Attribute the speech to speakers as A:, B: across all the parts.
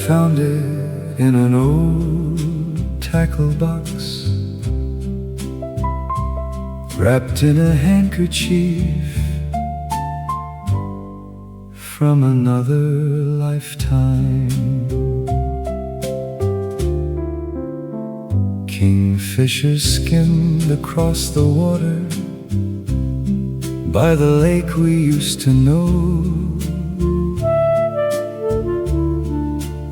A: found it in an old tackle box, wrapped in a handkerchief from another lifetime. Kingfishers skimmed across the water by the lake we used to know.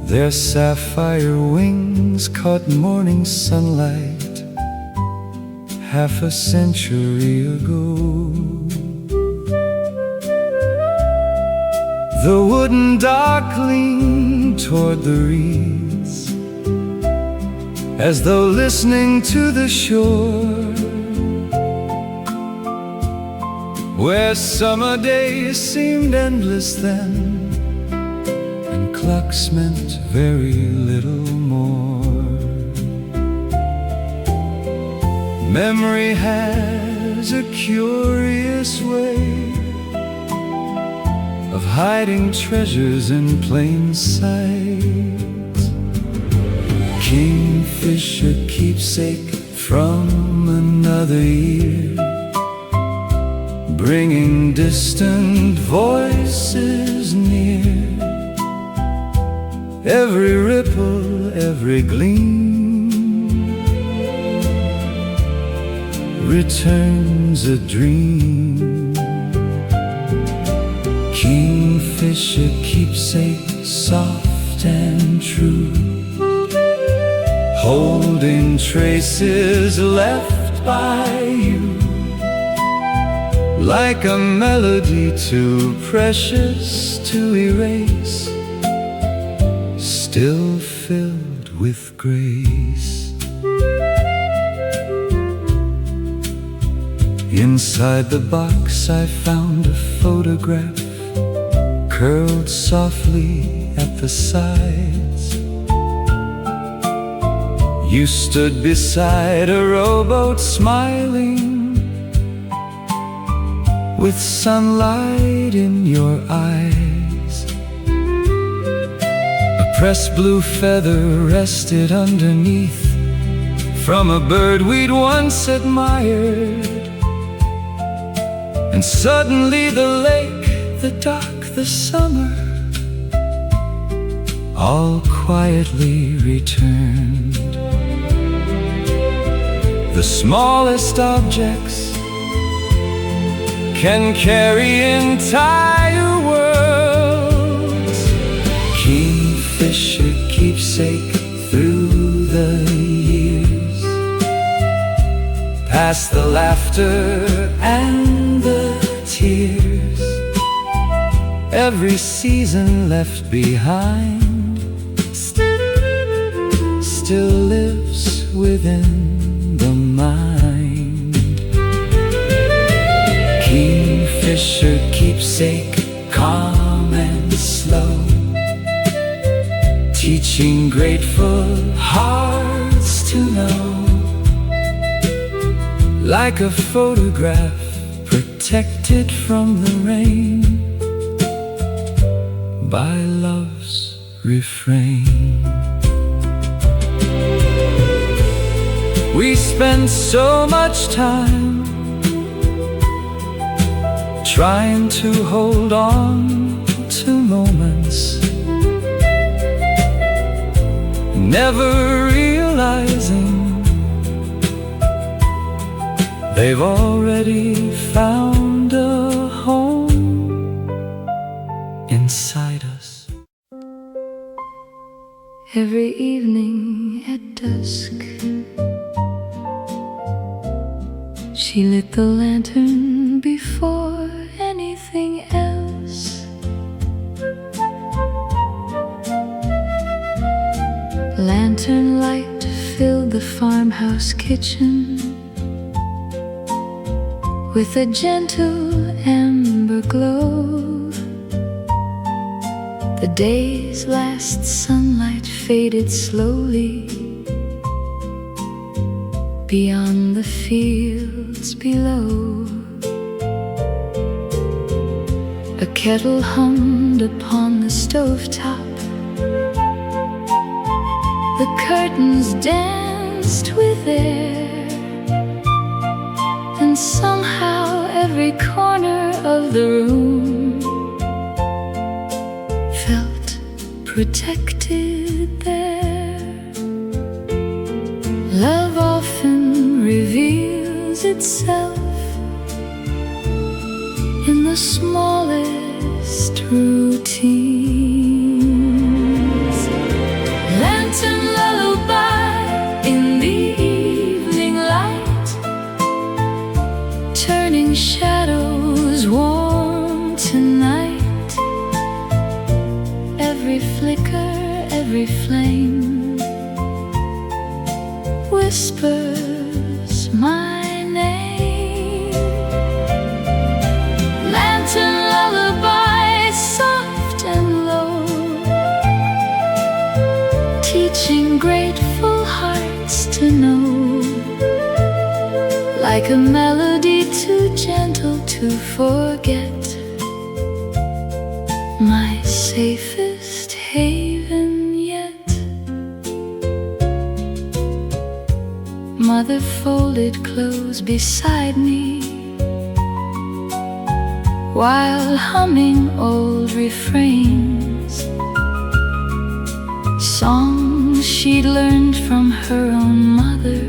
A: Their sapphire wings caught morning sunlight half a century ago. The wooden dock leaned toward the reeds, as though listening to the shore, where summer days seemed endless then, and clocks meant very little more. Memory has a curious way of hiding treasures in plain sight. Kingfisher keepsake from another year, bringing distant voices near. Every ripple, every gleam returns a dream. Kingfisher keepsake, soft and true, holding traces left by you, like a melody too precious to erase, still filled with grace. Inside the box I found a photograph, curled softly at the sides. You stood beside a rowboat smiling, with sunlight in your eyes. A pressed blue feather rested underneath, from a bird we'd once admired. And suddenly the lake, the dock, the summer, all quietly returned. The smallest objects can carry entire worlds. Kingfisher keepsake through the years, past the laughter and the tears. Every season left behind still lives within the mind. Kingfisher keepsake, calm and slow, teaching grateful hearts to know. Like a photograph protected from the rain by love's refrain. We spend so much time trying to hold on to moments, never realizing they've already found a home inside us.
B: Every evening at dusk, she lit the lantern before anything else. Lantern light filled the farmhouse kitchen with a gentle amber glow. The day's last sunlight faded slowly beyond the fields below. A kettle hummed upon the stovetop, The curtains danced with air, and somehow every corner of the room felt protected there. Love often reveals itself in the smallest routines. Lantern lullaby in the evening light, turning shadows warm tonight. Every flicker, every flame whispers my name. Lantern lullaby, soft and low, teaching grateful hearts to know. Like a melody too gentle to forget, my safest haven yet. Mother folded clothes beside me while humming old refrains, songs she'd learned from her own mother,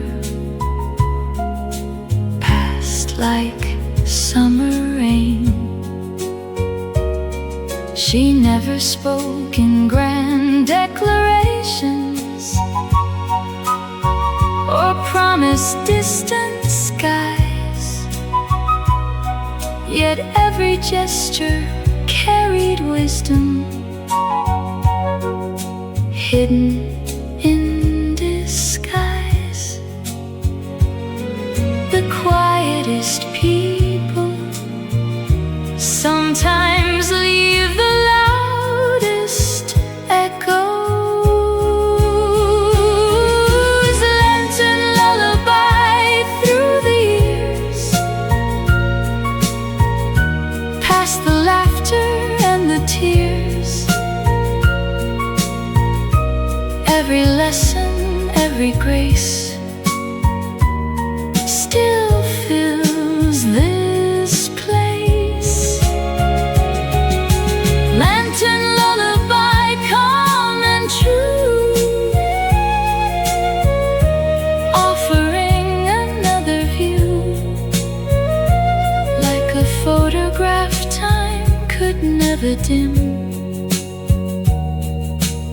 B: passed like summer rain. She never spoke in grand declarations or promised distant skies, yet every gesture carried wisdom hidden in disguise. The quietest people sometimes leave the loudest echoes. Lantern lullaby through the years, past the laughter and the tears. Every lesson, every grace still fills this place. Lantern lullaby, calm and true, offering another view. Like a photograph time could never dim,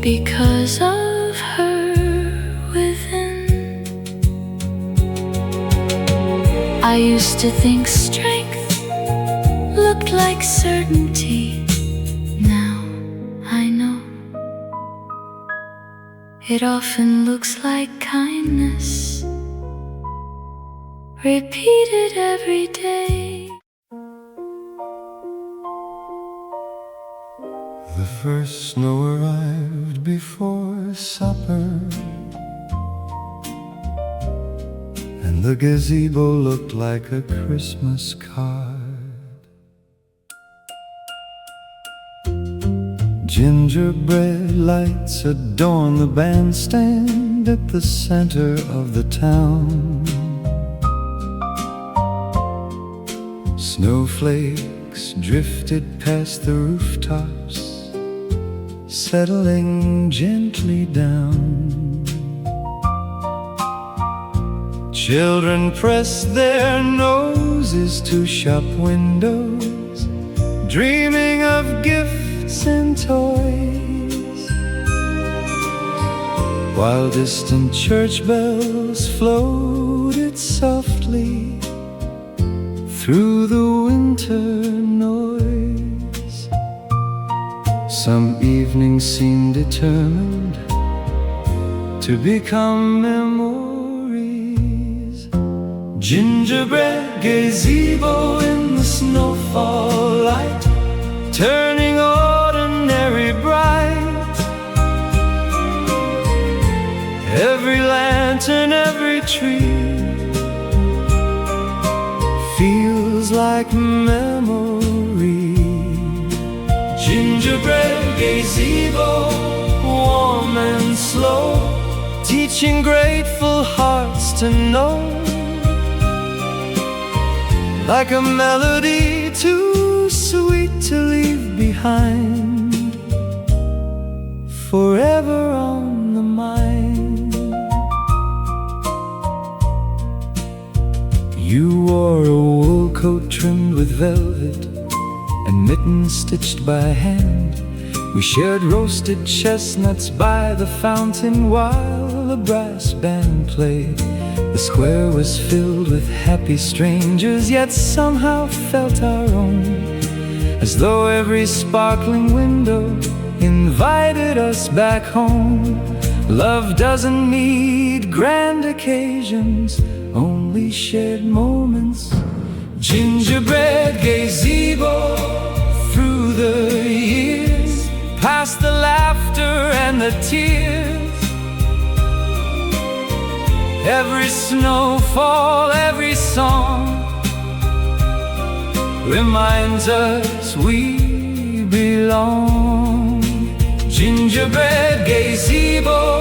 B: because of her within. I used to think strength looked like certainty. Now I know it often looks like kindness, repeated every day.
A: The first snow arrived before supper, and the gazebo looked like a Christmas card. Gingerbread lights adorn the bandstand at the center of the town. Snowflakes drifted past the rooftops, settling gently down. Children pressed their noses to shop windows, dreaming of gifts and toys, while distant church bells floated softly through the winter noise. Some evenings seemed determined to become memories. Gingerbread gazebo in the snowfall light, turning ordinary bright. Every lantern, every tree feels like memory. Gingerbread gazebo, warm and slow, teaching grateful hearts to know, like a melody too sweet to leave behind, forever on the mind. You wore a wool coat trimmed with velvet and mittens stitched by hand. We shared roasted chestnuts by the fountain while the brass band played. The square was filled with happy strangers, yet somehow felt our own, as though every sparkling window invited us back home. Love doesn't need grand occasions, only shared moments. Gingerbread gazebo through the years, past the laughter and the tears. Every snowfall, every song reminds us we belong. Gingerbread gazebo,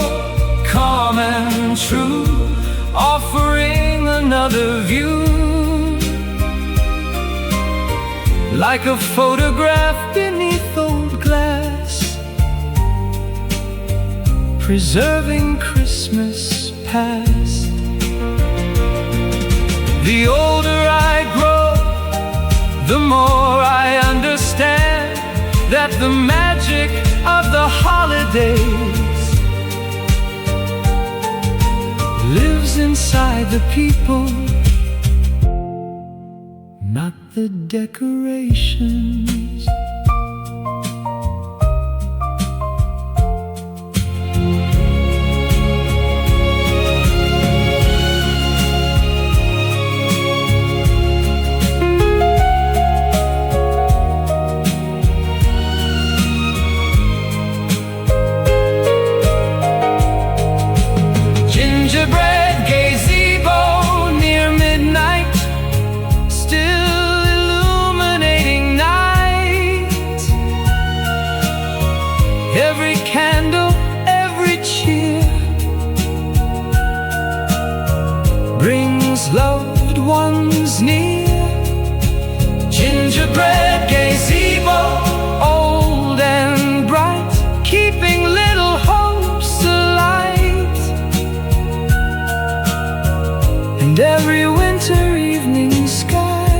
A: calm and true, offering another view, like a photograph beneath old glass, preserving Christmas past. The older I grow, the more I understand that the magic of the holidays lives inside the people, not the decorations. Gingerbread gazebo near midnight, still illuminating night. Every candle, every cheer brings loved ones near. Gingerbread gazebo, old and bright, keeping little hopes alight. And every winter evening sky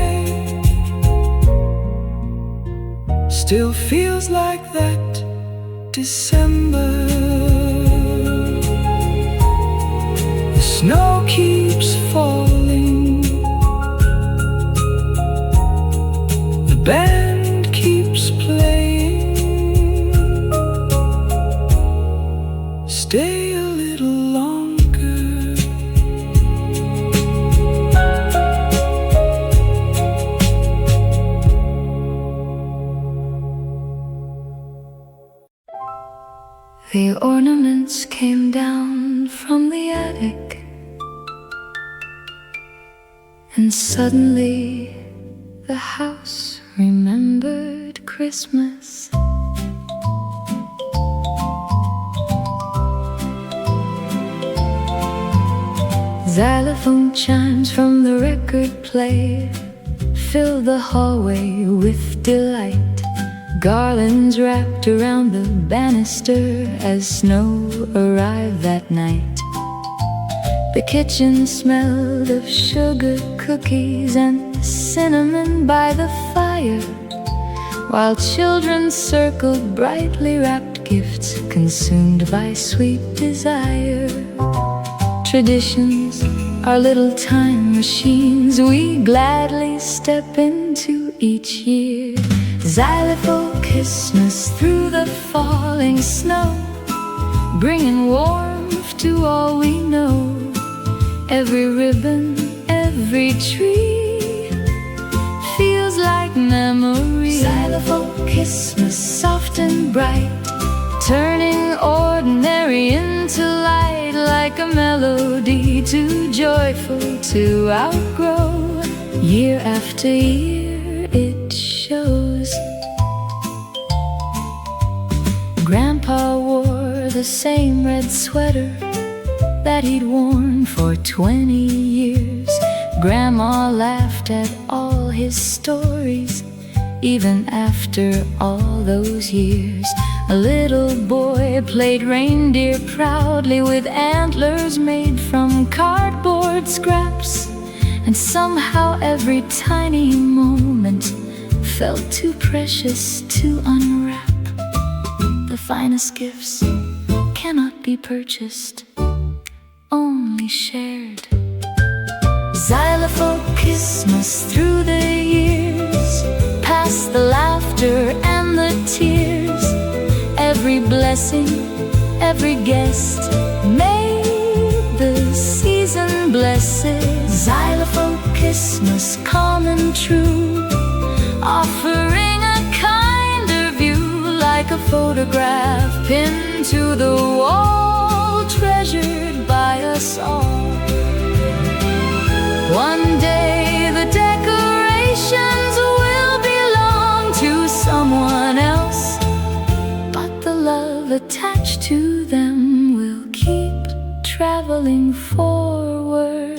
A: still feels like that December. The snow keeps falling, the band keeps playing. Stay a little longer. The ornaments came down from the attic, and suddenly the house remembered Christmas. Xylophone chimes from the record player filled the hallway with delight. Garlands wrapped around the banister as snow arrived that night. The kitchen smelled of sugar cookies and cinnamon by the fire, while children circled brightly wrapped gifts consumed by sweet desire. Traditions are little time machines we gladly step into each year. Xylophone Christmas through the falling snow, bringing warmth to all we know. Every ribbon, every tree feels like memory. Xylophone Christmas, soft and bright, turning ordinary into light, like a melody too joyful to outgrow. Year after year it shows. Grandpa wore the same red sweater
B: that he'd worn for 20 years. Grandma laughed at all his stories, even after all those years. A little boy played reindeer proudly with antlers made from cardboard scraps, and somehow every tiny moment felt too precious to unwrap. The finest gifts cannot be purchased, only shared. Xylophone Christmas through the years, past the laughter and the tears. Every blessing, every guest made the season blessed. Xylophone Christmas, calm and true, offering a kinder view, like a photograph pinned to the wall, treasured by us all. One day the decorations will belong to someone else, but the love attached to them will keep traveling forward.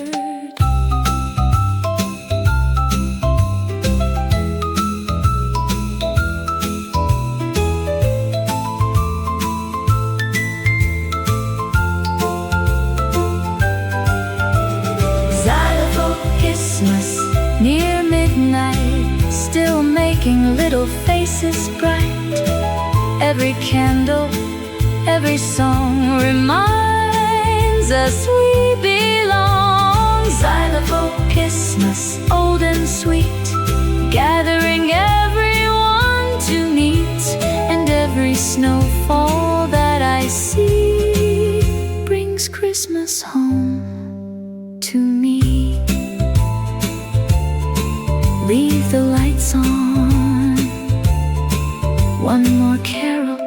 B: Christmas, near midnight, still making little faces bright. Every candle, every song reminds us we belong. Xylophone Christmas, old and sweet, gathering everyone to meet. And every snowfall that I see brings Christmas home to me. Leave the lights on, one more carol.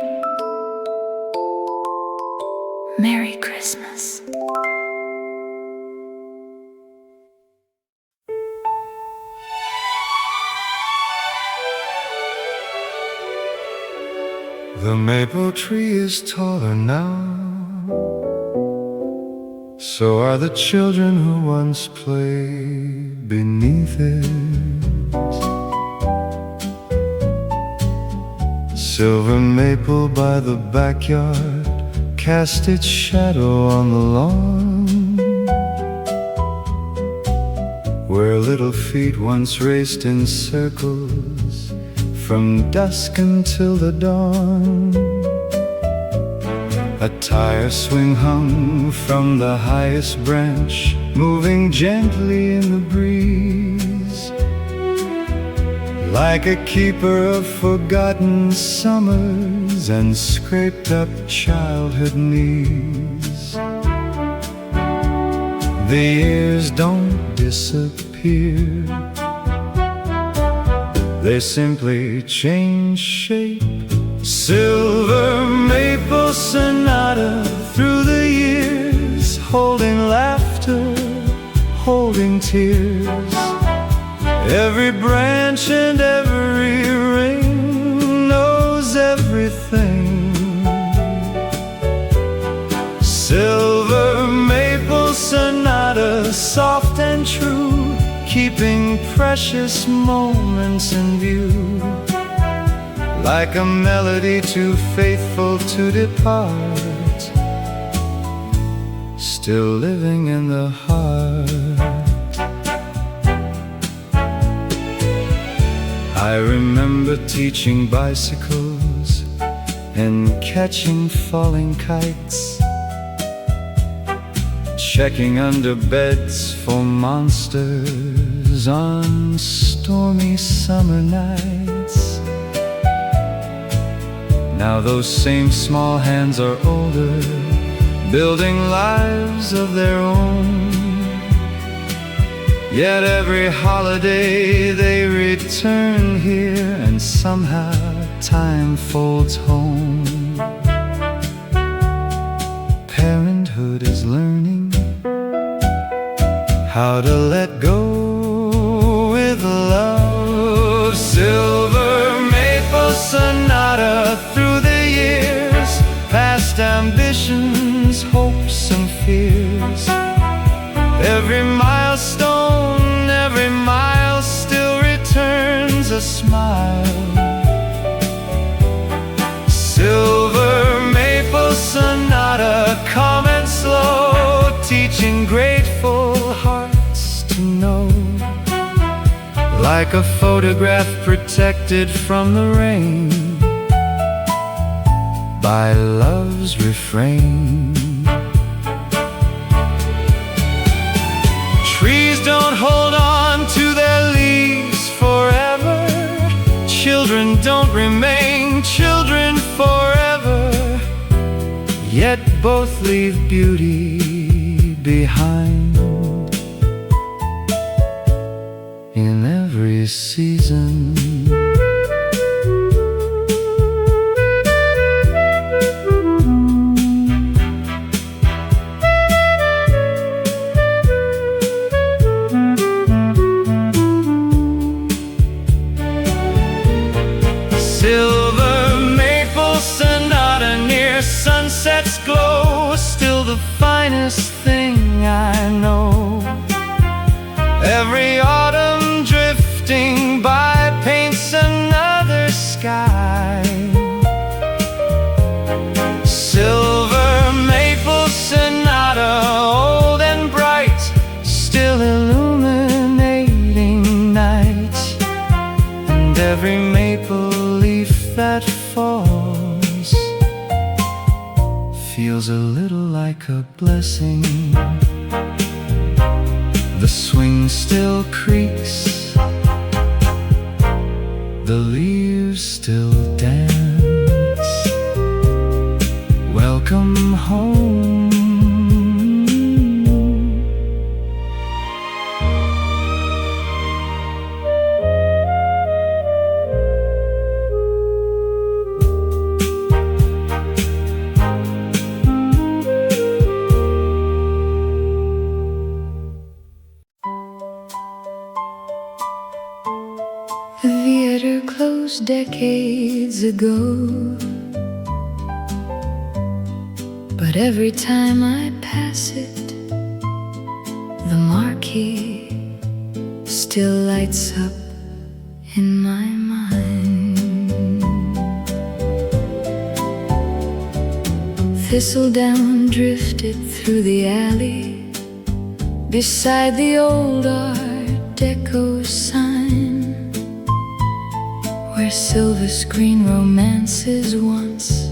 B: Merry Christmas.
A: The maple tree is taller now, so are the children who once played beneath it. Silver maple by the backyard cast its shadow on the lawn, where little feet once raced in circles from dusk until the dawn. A tire swing hung from the highest branch, moving gently in the breeze, like a keeper of forgotten summers and scraped up childhood knees. The years don't disappear, they simply change shape. Silver maple sonata through the years, holding laughter, holding tears. Every branch and every ring knows everything. Silver maple sonata, soft and true, keeping precious moments in view, like a melody too faithful to depart, still living in the heart. I remember teaching bicycles and catching falling kites, checking under beds for monsters on stormy summer nights. Now those same small hands are older, building lives of their own. Yet every holiday they return here, and somehow time folds home. Parenthood is learning how to let go with love. Silver maple sonata through the years, past ambitions, hopes and fears. appears. Every milestone, every mile still returns a smile. Silver maple sonata, calm and slow, teaching grateful hearts to know. Like a photograph protected from the rain by love's refrain. Trees don't hold on to their leaves forever. Children don't remain children forever. Yet both leave beauty behind in every season. Silver maple sonata, near sunset's glow, still the finest thing I know. Every autumn drifting by paints another sky. Silver maple sonata, old and bright, still illuminating night. And every maple leaf that falls feels a little like a blessing. The swing still creaks, the leaves still dance. Welcome home.
B: The theater closed decades ago, but every time I pass it, the marquee still lights up in my mind. Thistledown drifted through the alley beside the old Art Deco sign, where silver screen romances once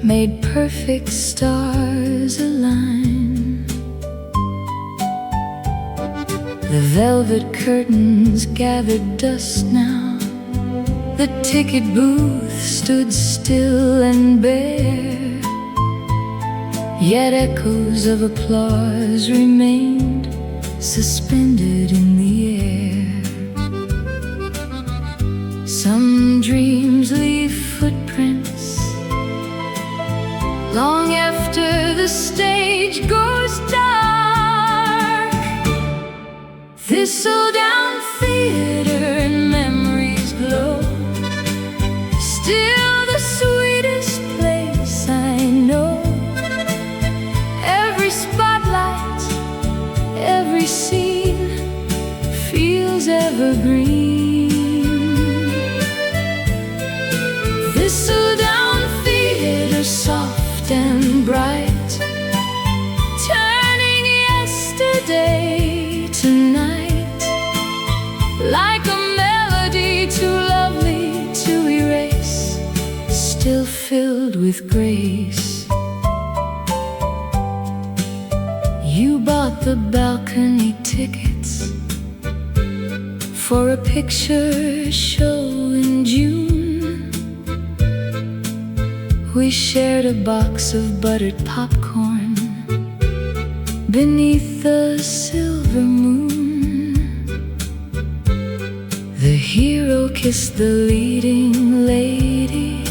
B: made perfect stars align. The velvet curtains gathered dust now. The ticket booth stood still and bare, yet echoes of applause remained suspended in the air. Some dreams leave footprints long after the stage goes dark. Thistledown theater and memories glow, still the sweetest place I know. Every spotlight, every scene feels evergreen. Thistledown theater, soft and bright, turning yesterday to night, like a melody too lovely to erase, still filled with grace. You bought the balcony tickets for a picture show in June. We shared a box of buttered popcorn beneath the silver moon. The hero kissed the leading lady,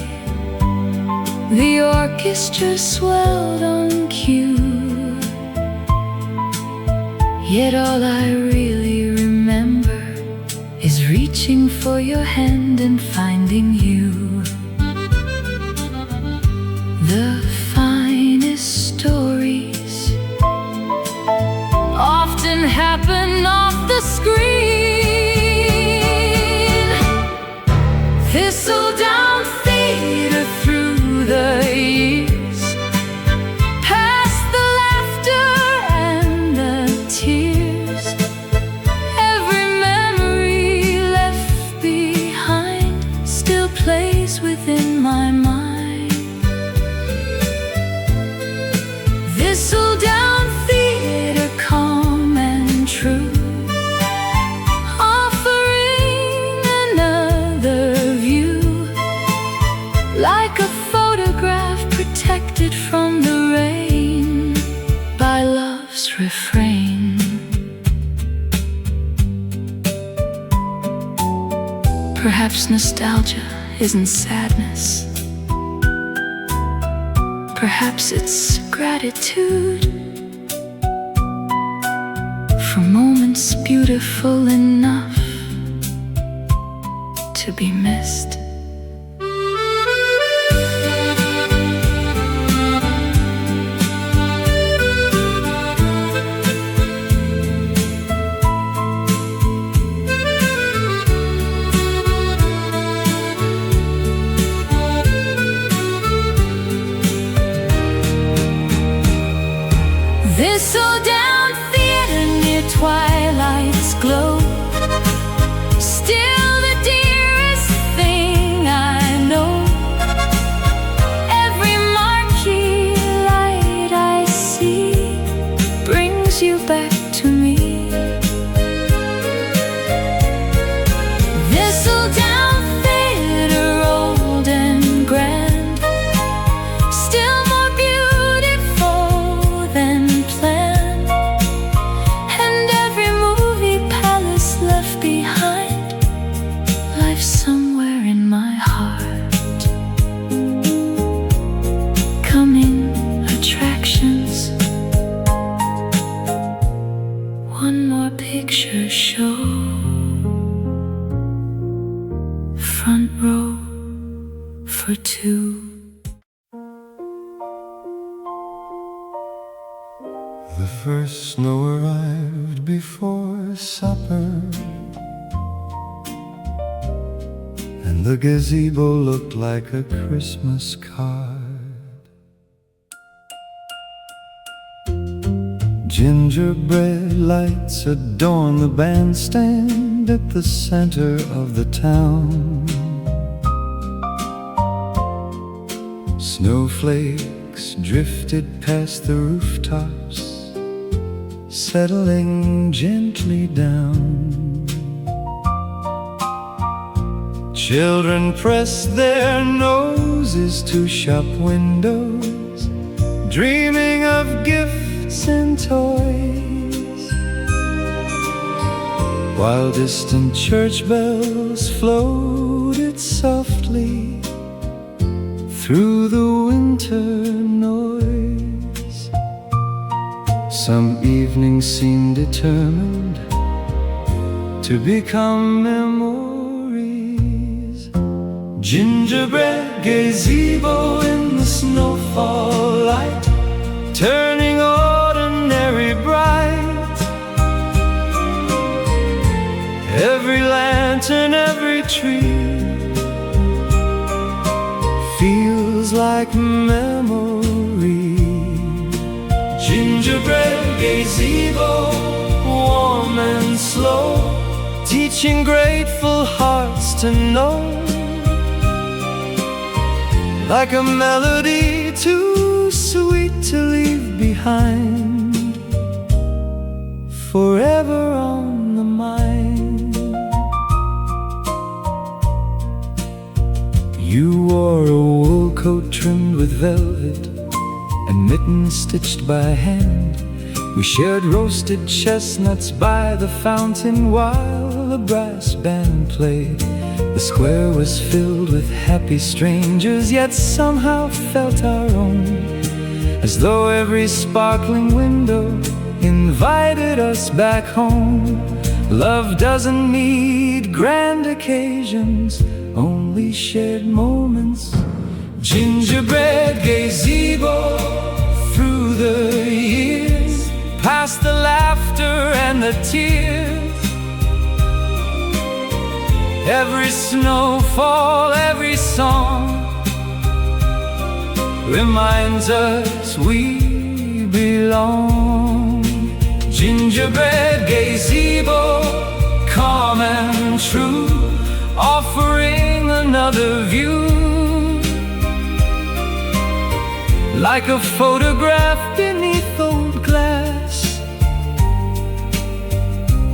B: the orchestra swelled on cue. Yet all I really remember is reaching for your hand and finding you. The finest stories Perhaps nostalgia isn't sadness. Perhaps it's gratitude for moments beautiful enough to be missed. This old down theater near twilight's glow, still the dearest thing I know. Every marquee light I see brings you back to me. This old down theater, old and grand, still more beautiful than planned. And every movie palace left behind lives somewhere in my heart. Coming attractions, one more picture show, front row for two.
A: The first snow arrived before supper, and the gazebo looked like a Christmas card. Gingerbread lights adorn the bandstand at the center of the town. Snowflakes drifted past the rooftops, settling gently down. Children pressed their noses to shop windows, dreaming of gifts and toys, while distant church bells floated softly through the winter noise. Some evenings seemed determined to become memories. Gingerbread gazebo in the snowfall light, turning ordinary bright. Every lantern, every tree feels like memory. Gingerbread gazebo, warm and slow, teaching grateful hearts to know, like a melody too sweet to leave behind, forever on the mind. You wore a wool coat trimmed with velvet and mittens stitched by hand. We shared roasted chestnuts by the fountain while a brass band played. The square was filled with happy strangers, yet somehow felt our own, as though every sparkling window invited us back home. Love doesn't need grand occasions, only shared moments. Gingerbread gazebo through the years, past the laughter and the tears. Every snowfall, every song reminds us we belong. Gingerbread gazebo, calm and true, offering another view, like a photograph beneath old glass,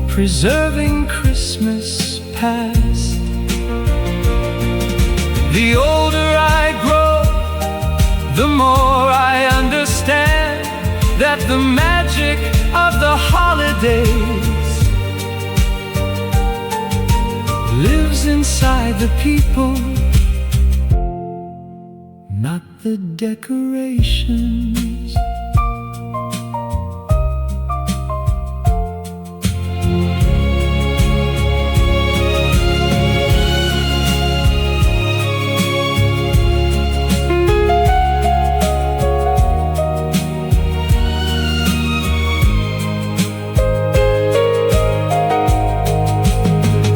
A: preserving Christmas past. The older I grow, the more I understand that the magic of the holidays lives inside the people, not the decorations.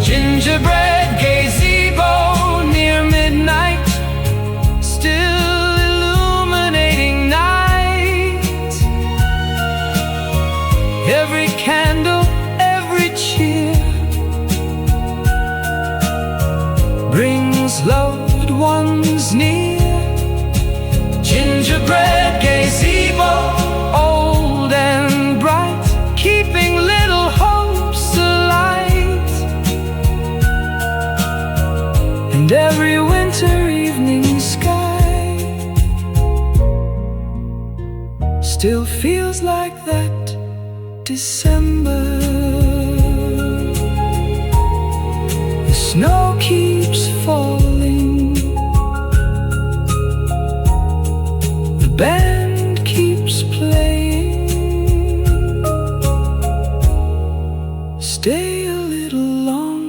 A: Gingerbread gazebo near midnight, still illuminating night. Every candle, every cheer brings loved ones near. Gingerbread gazebo, old and bright, keeping little hopes alight. And every winter evening sky still feels like that December. The snow keeps falling, the band keeps playing. Stay a little longer.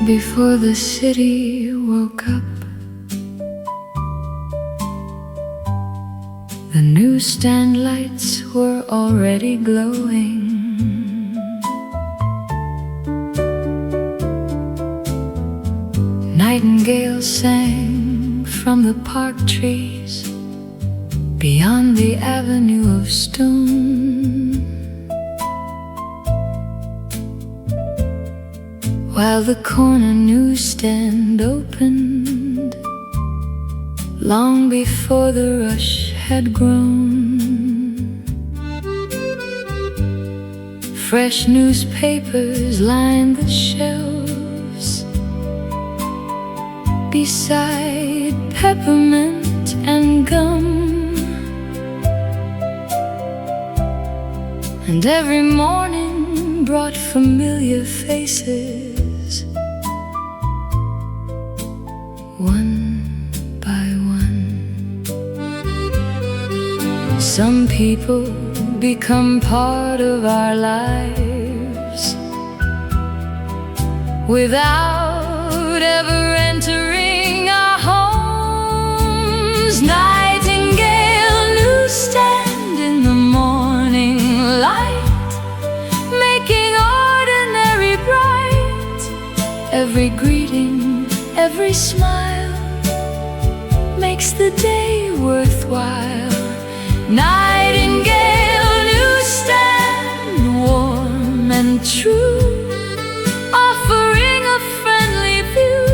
B: Before the city woke up, the newsstand lights were already glowing. Nightingales sang from the park trees beyond the avenue of stone. While the corner newsstand opened, long before the rush had grown. Fresh newspapers lined the shelves beside peppermint and gum. And every morning brought familiar faces, one by one. Some people become part of our lives without ever entering our homes. Nightingale newsstand in the morning light, making ordinary bright. Every greeting, every smile makes the day worthwhile. Nightingale newsstand, warm and true, offering a friendly view,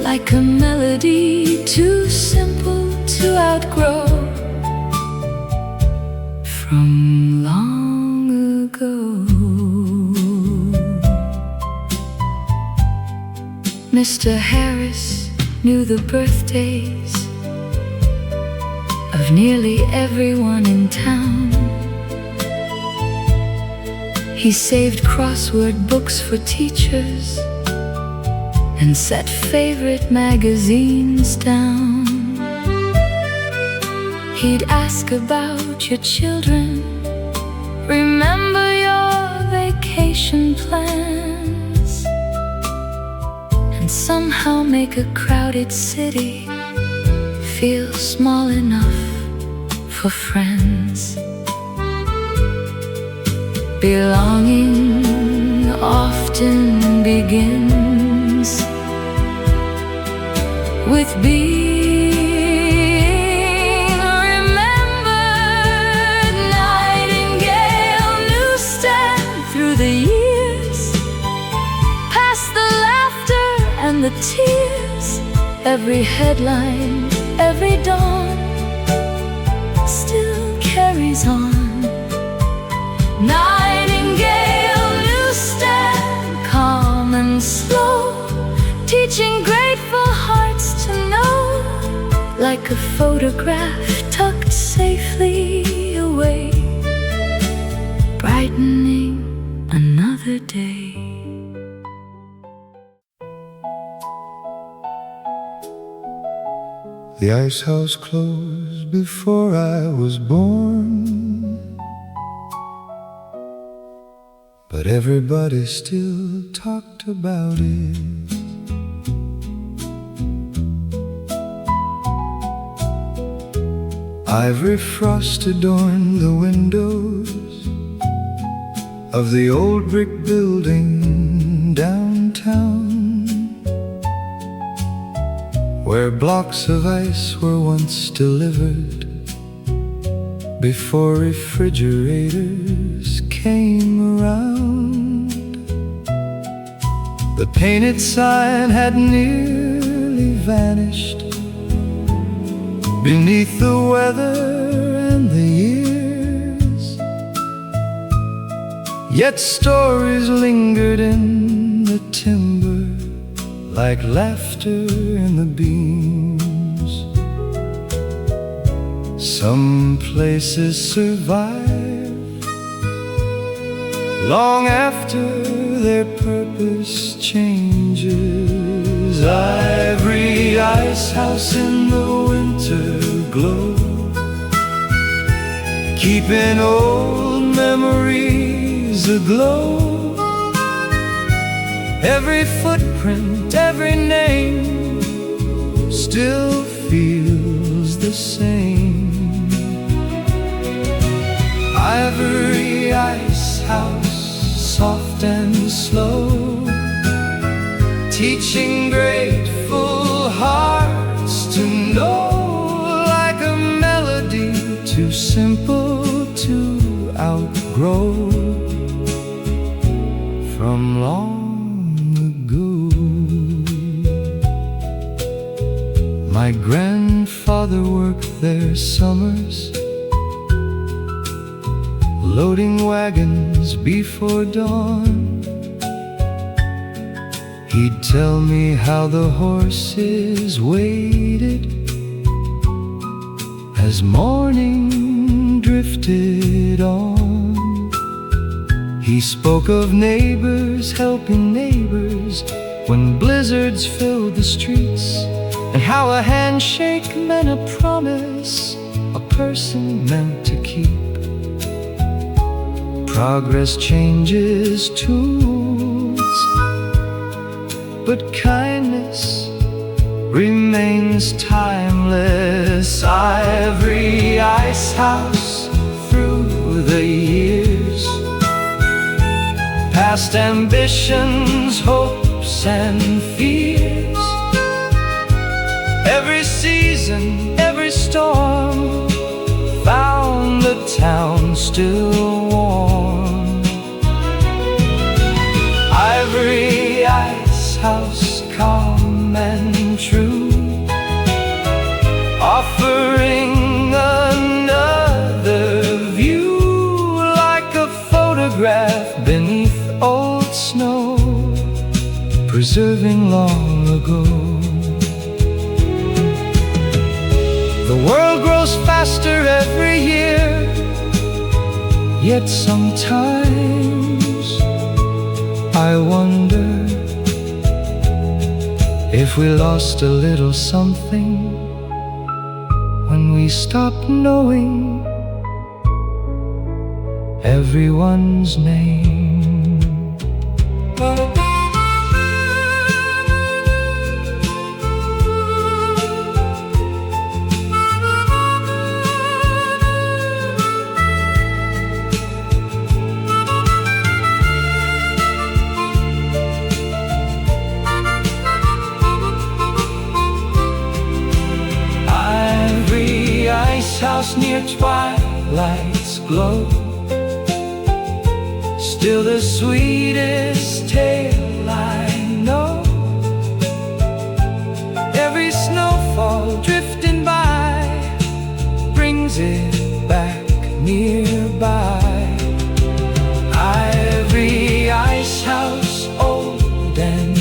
B: like a melody too simple to outgrow from long ago. Mr. Harris knew the birthdays of nearly everyone in town. He saved crossword books for teachers and set favorite magazines down. He'd ask about your children, remember your vacation plans, and somehow make a crowded city feel small enough for friends. Belonging often begins with being remembered. Nightingale newsstand through the years, past the laughter and the tears. Every headline, every dawn still carries on. Nightingale newsstand, calm and slow, teaching grateful hearts to know, like a photograph tucked safely away, brightening another day.
A: The ice house closed before I was born, but everybody still talked about it. Ivory frost adorned the windows of the old brick building downtown, where blocks of ice were once delivered before refrigerators came around. The painted sign had nearly vanished beneath the weather and the years, yet stories lingered in the timber like laughter in the beams. Some places survive long after their purpose changes. Ivory ice house in the winter glow, keeping old memories aglow. Every footprint, every name still feels the same. Ivory ice house, soft and slow, teaching grateful hearts to know, like a melody too simple to outgrow from long ago. My grandfather worked there summers, loading wagons before dawn. He'd tell me how the horses waited as morning drifted on. He spoke of neighbors helping neighbors when blizzards filled the streets, and how a handshake meant a promise a person meant to keep. Progress changes tools, but kindness remains timeless. Ivory ice house through the years, past ambitions, hopes and fears. Every season, every storm found the town still warm. Ivory ice house, calm and true, offering another view, like a photograph beneath old snow, preserving long ago. The world grows faster every year, yet sometimes I wonder if we lost a little something when we stopped knowing everyone's name. House near twilight's glow, still the sweetest tale I know. Every snowfall drifting by brings it back nearby. Ivory ice house, old and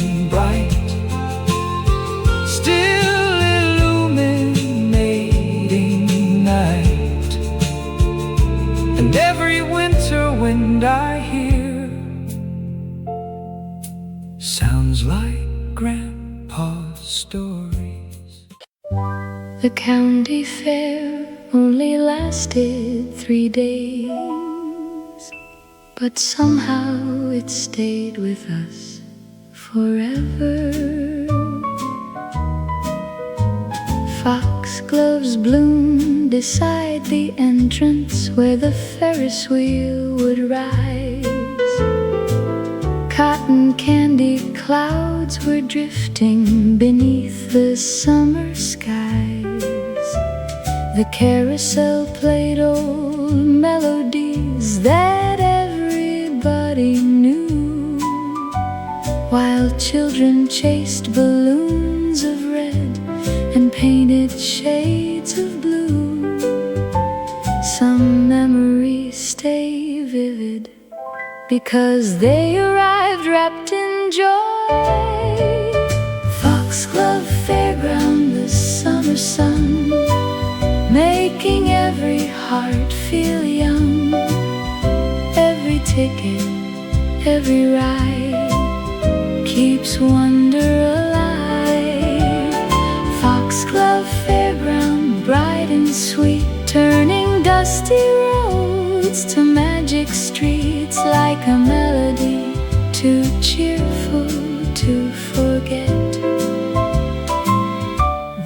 A: sounds like Grandpa's stories.
B: The county fair only lasted 3 days, but somehow it stayed with us forever. Foxgloves bloomed beside the entrance where the Ferris wheel would rise. Cotton candy clouds were drifting beneath the summer skies. The carousel played old melodies that everybody knew, while children chased balloons of red and painted shades of blue. Some memories stay vivid because they arrived wrapped in joy. Foxglove Fairground, the summer sun, making every heart feel young. Every ticket, every ride keeps wonder alive. Foxglove Fairground, bright and sweet, turning dusty roads to magic streets, like a melody too cheerful to forget.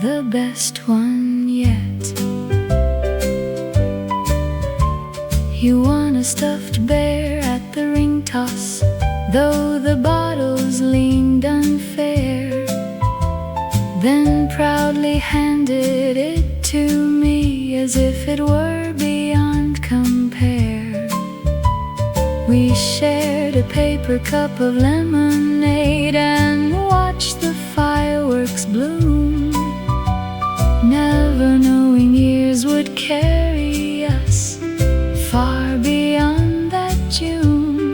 B: The best one yet. You won a stuffed bear at the ring toss, though the bottles leaned unfair, then proudly handed it to me as if it were beyond compare. We shared a paper cup of lemonade and watched the fireworks bloom, never knowing years would carry us far beyond that June.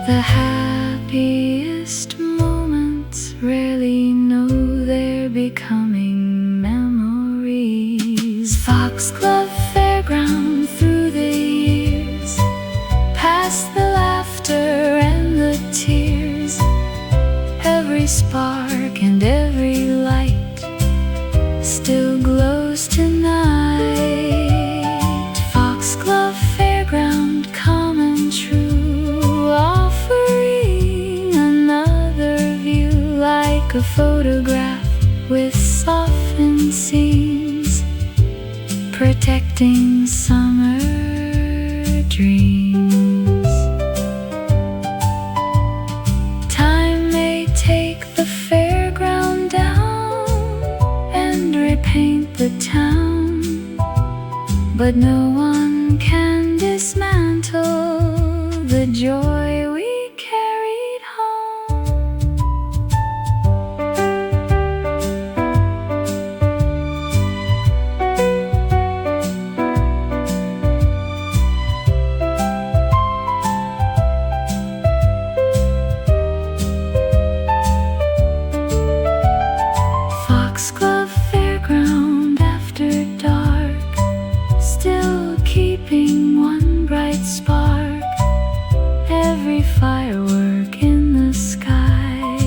B: The happiest moments rarely know they're becoming memories. Foxglove Fairground, through the years, past the laughter and the tears, every spark and every light still glows tonight. Foxglove Fairground, calm and true, offering another view, like a photograph with softened scenes, protecting summer dreams. Time may take the fairground down and repaint the town, but no one can dismantle the joy we carried home. Foxglove Fairground after dark, still keeping one bright spark. Every firework in the sky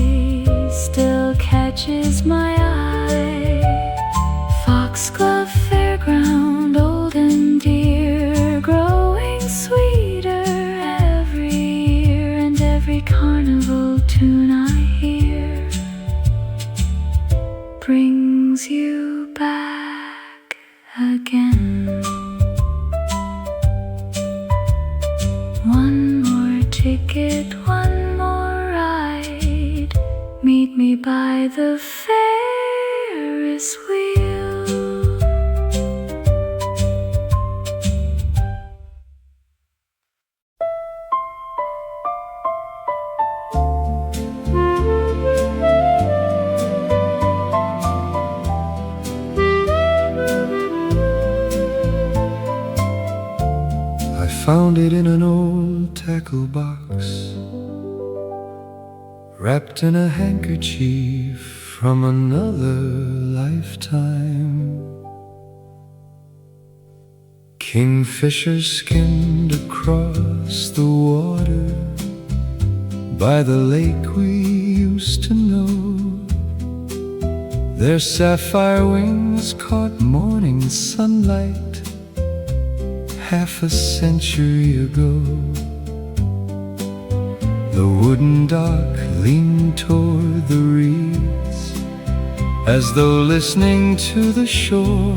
B: still catches my eye. Foxglove Fairground, old and dear, growing sweeter every year, and every carnival tune I hear brings you back again. One more ticket, one more ride, meet me by the Ferris wheel.
A: I found it in an old tackle box, wrapped in a handkerchief from another lifetime. Kingfisher skimmed across the water, by the lake we used to know. Their sapphire wings caught morning sunlight half a century ago. The wooden dock leaned toward the reeds, as though listening to the shore,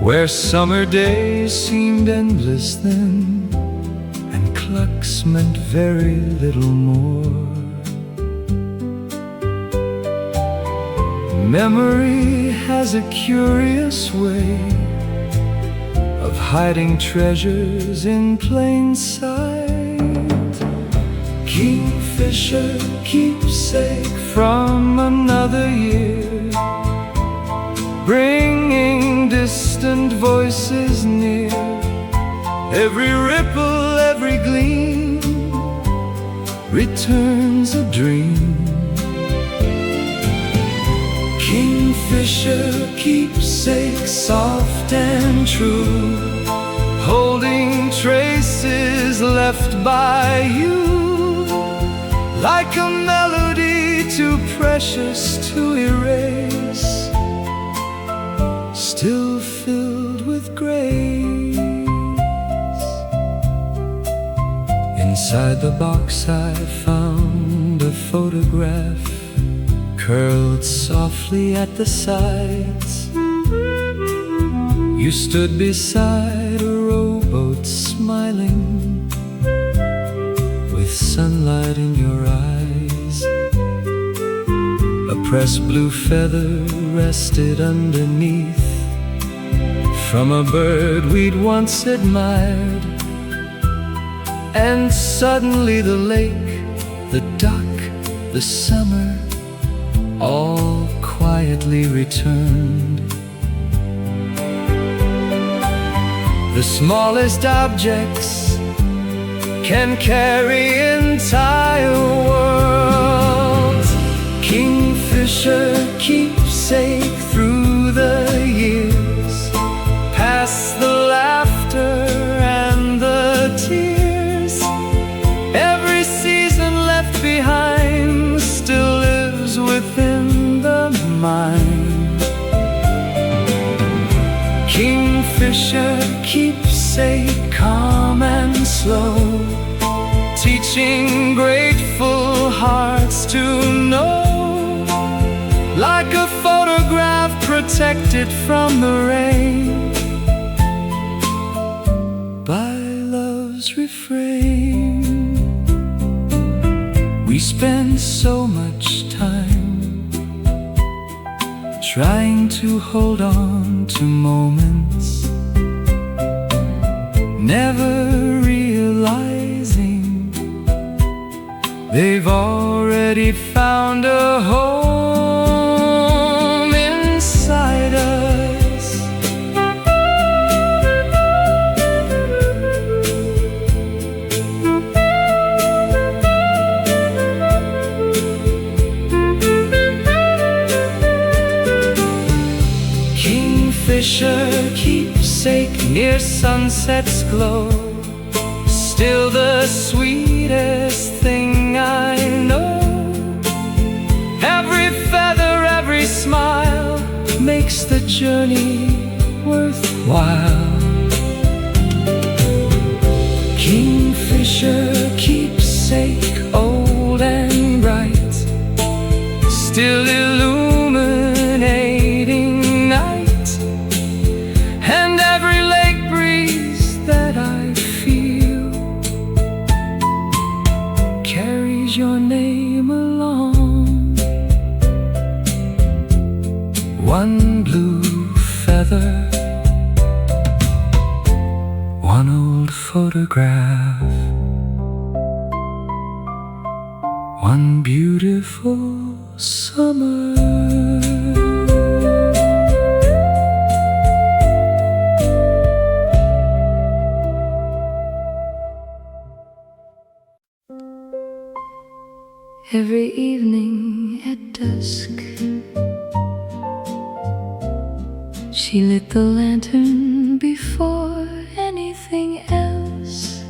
A: where summer days seemed endless then, and clucks meant very little more. Memory has a curious way of hiding treasures in plain sight. Kingfisher keepsake from another year, bringing distant voices near. Every ripple, every gleam returns a dream. Kingfisher keepsake, soft and true, holding traces left by you, like a melody too precious to erase, still filled with grace. Inside the box I found a photograph, curled softly at the sides. You stood beside a rowboat smiling, with sunlight in your eyes. A pressed blue feather rested underneath, from a bird we'd once admired. And suddenly the lake, the duck, the summer, all quietly returned. The smallest objects can carry entire worlds. Kingfisher keepsake through the years, past the laughter and the tears. Every season left behind still lives within the mind. Kingfisher keepsake, calm and slow, teaching grateful hearts to know, like a photograph protected from the rain by love's refrain. We spend so much time trying to hold on to moments, never realizing they've already found a home inside us. Kingfisher keepsake, near sunset's glow, still the sweetest thing I know. Every feather, every smile makes the journey worthwhile. Kingfisher keepsake, old and bright, still illuminating night. And every lake breeze that I feel carries your name along. One blue feather, one old photograph, one beautiful summer.
B: Every evening at dusk, she lit the lantern before anything else.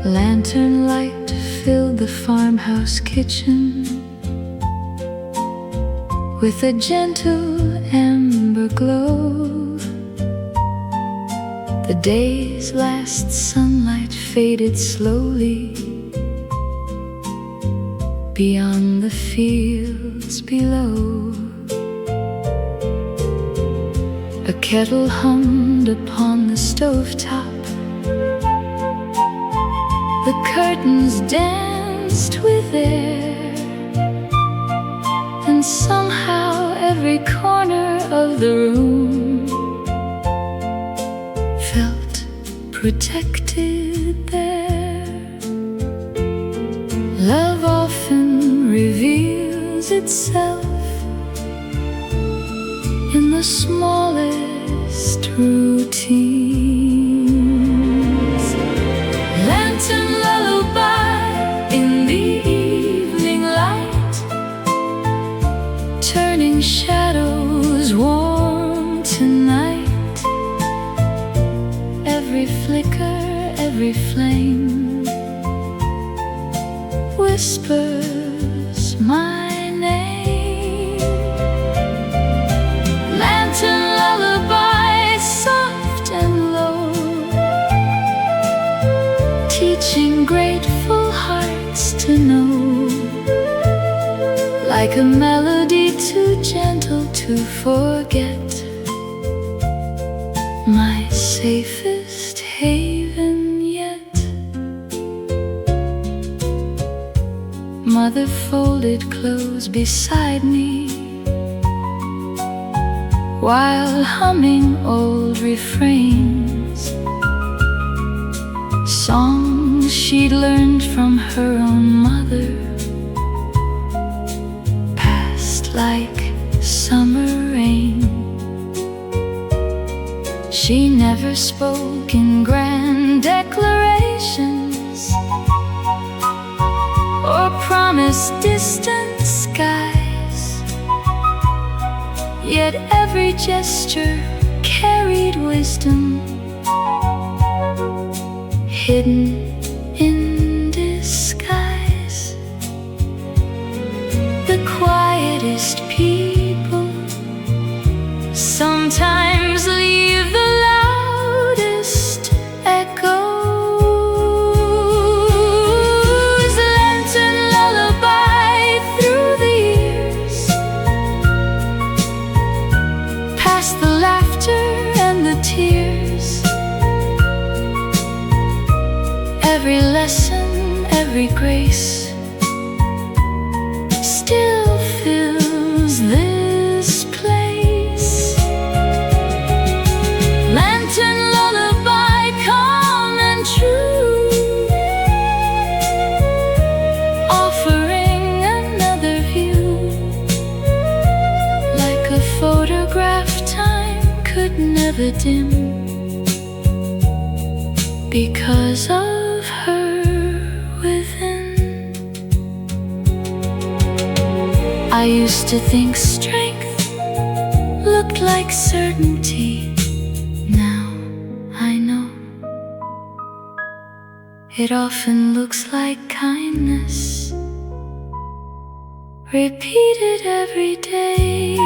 B: Lantern light filled the farmhouse kitchen with a gentle amber glow. The day's last sunlight faded slowly beyond the fields below. A kettle hummed upon the stovetop. The curtains danced with air, and somehow every corner of the room felt protected there. Love often reveals itself in the smallest routines. Lantern lullaby in the evening light, turning shadows warm tonight. Every flicker, every flame whispers my name. Lantern lullaby, soft and low, teaching grateful hearts to know. Like a melody too gentle to forget, my safest haven yet. Mother folded clothes beside me while humming old refrains, songs she'd learned from her own mother, passed like summer rain. She never spoke in grand declarations or promised distant skies, yet every gesture carried wisdom hidden in disguise. The quietest people sometimes leave the loudest echoes. Lantern lullaby through the years, past the laughter and the tears. Every lesson, every grace still fills this place. Lantern lullaby, calm and true, offering another view. Like a photograph time could never dim, because of her within. I used to think strength looked like certainty. Now I know it often looks like kindness, repeated every day.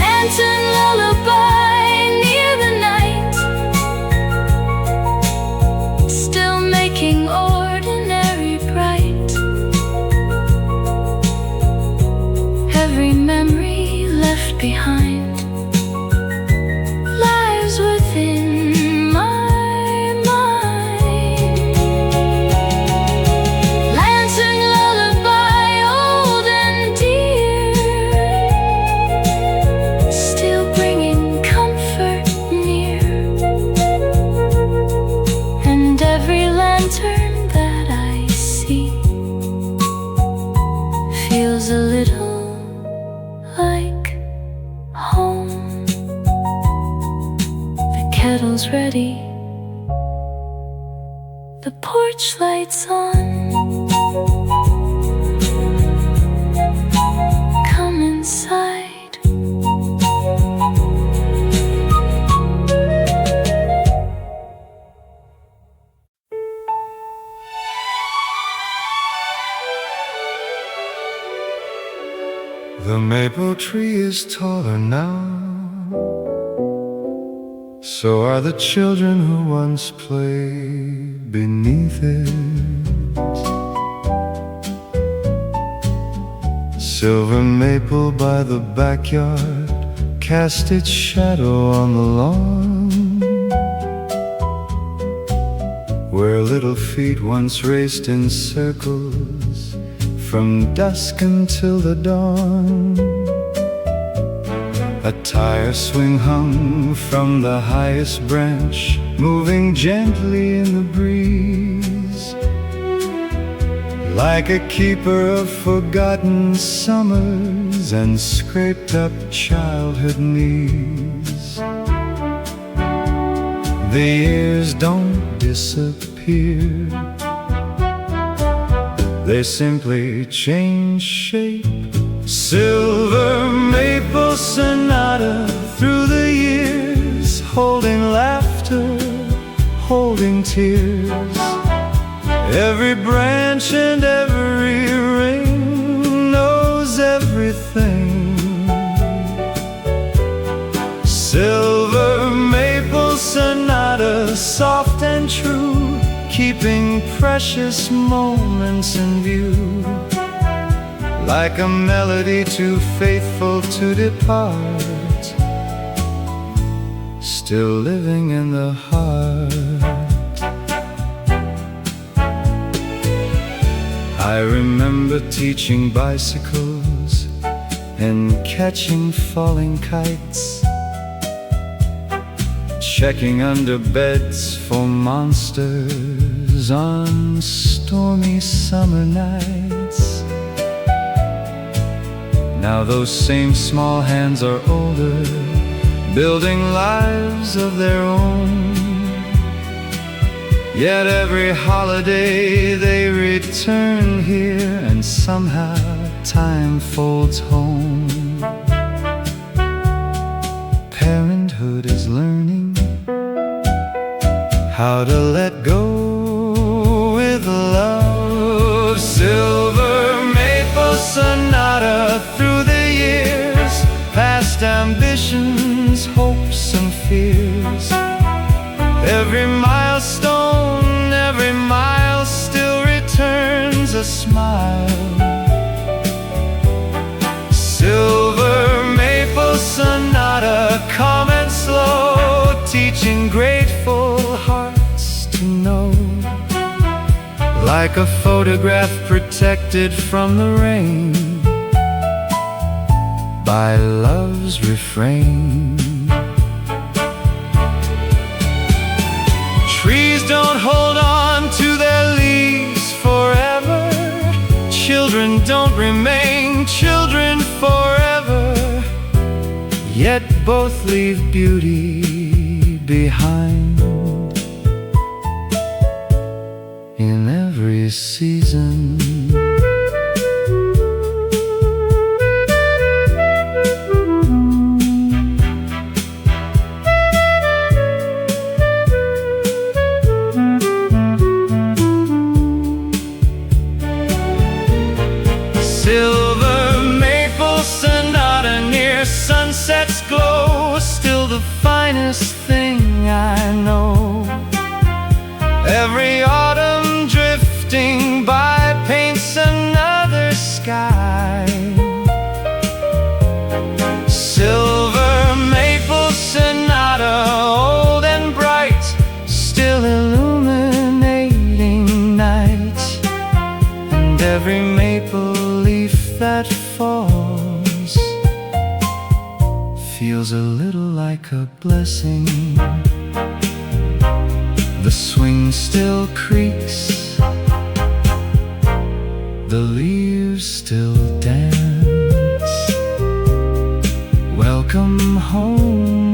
B: Lantern lullaby near the night, still making ordinary bright. Every memory left behind lives within my mind. Lantern lullaby, old and dear, still bringing comfort near. And every lantern that I see feels a little like home. The kettle's ready, the porch lights on.
A: The maple tree is taller now, so are the children who once played beneath it. Silver maple by the backyard cast its shadow on the lawn, where little feet once raced in circles from dusk until the dawn. A tire swing hung from the highest branch, moving gently in the breeze, like a keeper of forgotten summers and scraped up childhood knees. The years don't disappear, they simply change shape. Silver maple sonata through the years, holding laughter, holding tears. Every branch and every ring knows everything. Silver maple sonata, soft and true, keeping precious moments in view, like a melody too faithful to depart, still living in the heart. I remember teaching bicycles and catching falling kites, checking under beds for monsters on stormy summer nights. Now those same small hands are older, building lives of their own. Yet every holiday they return here, and somehow time folds home. Parenthood is learning how to let go with love. Silver maple sonata through the years, past ambitions, hopes and fears. Every milestone, every mile still returns a smile. Silver maple sonata, calm and slow, teaching grateful hearts to know, like a photograph protected from the rain by love's refrain. Trees don't hold on to their leaves forever. Children don't remain children forever. Yet both leave beauty behind in every season. Silver maple sonata near sunset's glow, still the finest thing I know. Every autumn drifting by paints another sky. Silver maple sonata, old and bright, still illuminating night. And every maple leaf that falls feels a little like a blessing. The swing still creaks, the leaves still dance. Welcome home.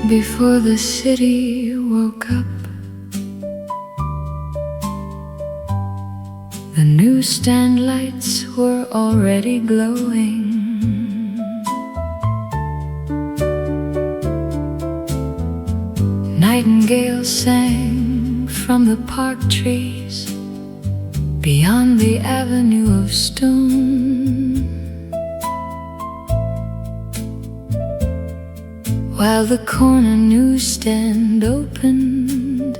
B: before the city woke up. The newsstand lights were already glowing. Nightingales sang from the park trees beyond the avenue of stone, while the corner newsstand opened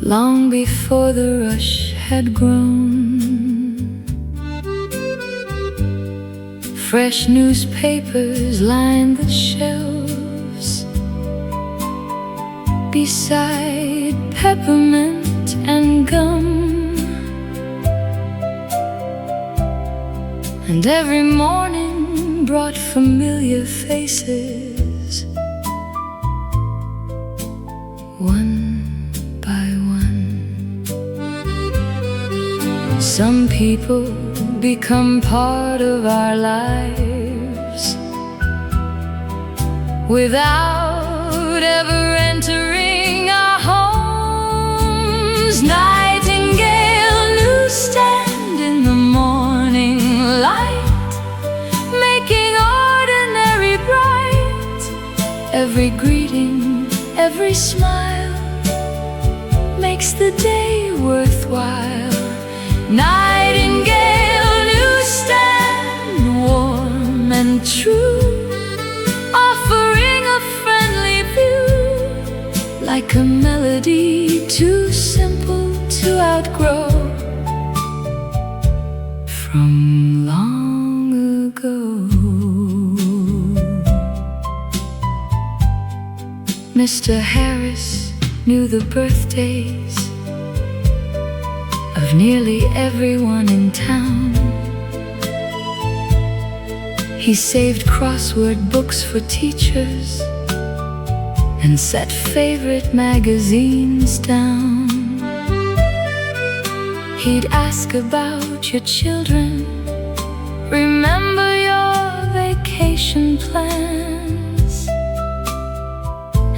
B: long before the rush had grown. Fresh newspapers lined the shelves beside peppermint and gum, and every morning brought familiar faces, one by one. Some people become part of our lives without ever entering our homes. Nightingale newsstand in the morning light, making ordinary bright. Every greeting, every smile makes the day worthwhile. Nightingale newsstand, warm and true, offering a friendly view, like a melody too simple to outgrow, from long ago. Mr. Harris knew the birthdays of nearly everyone in town. He saved crossword books for teachers and set favorite magazines down. He'd ask about your children, remember your vacation plans,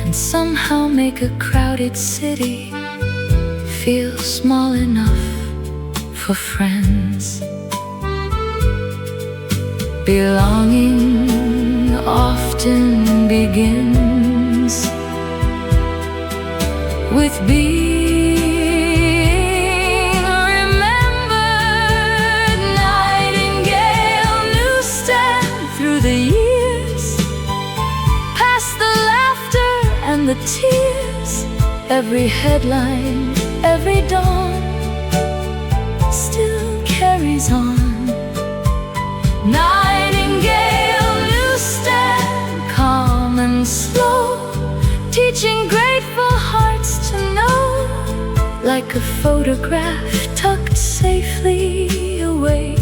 B: and somehow make a crowded city feel small enough for friends. Belonging often begins with being remembered. Nightingale newsstand through the years, past the laughter and the tears, every headline, every dawn still carries on. Nightingale newsstand, calm and slow, teaching grateful hearts to know, like a photograph tucked safely away,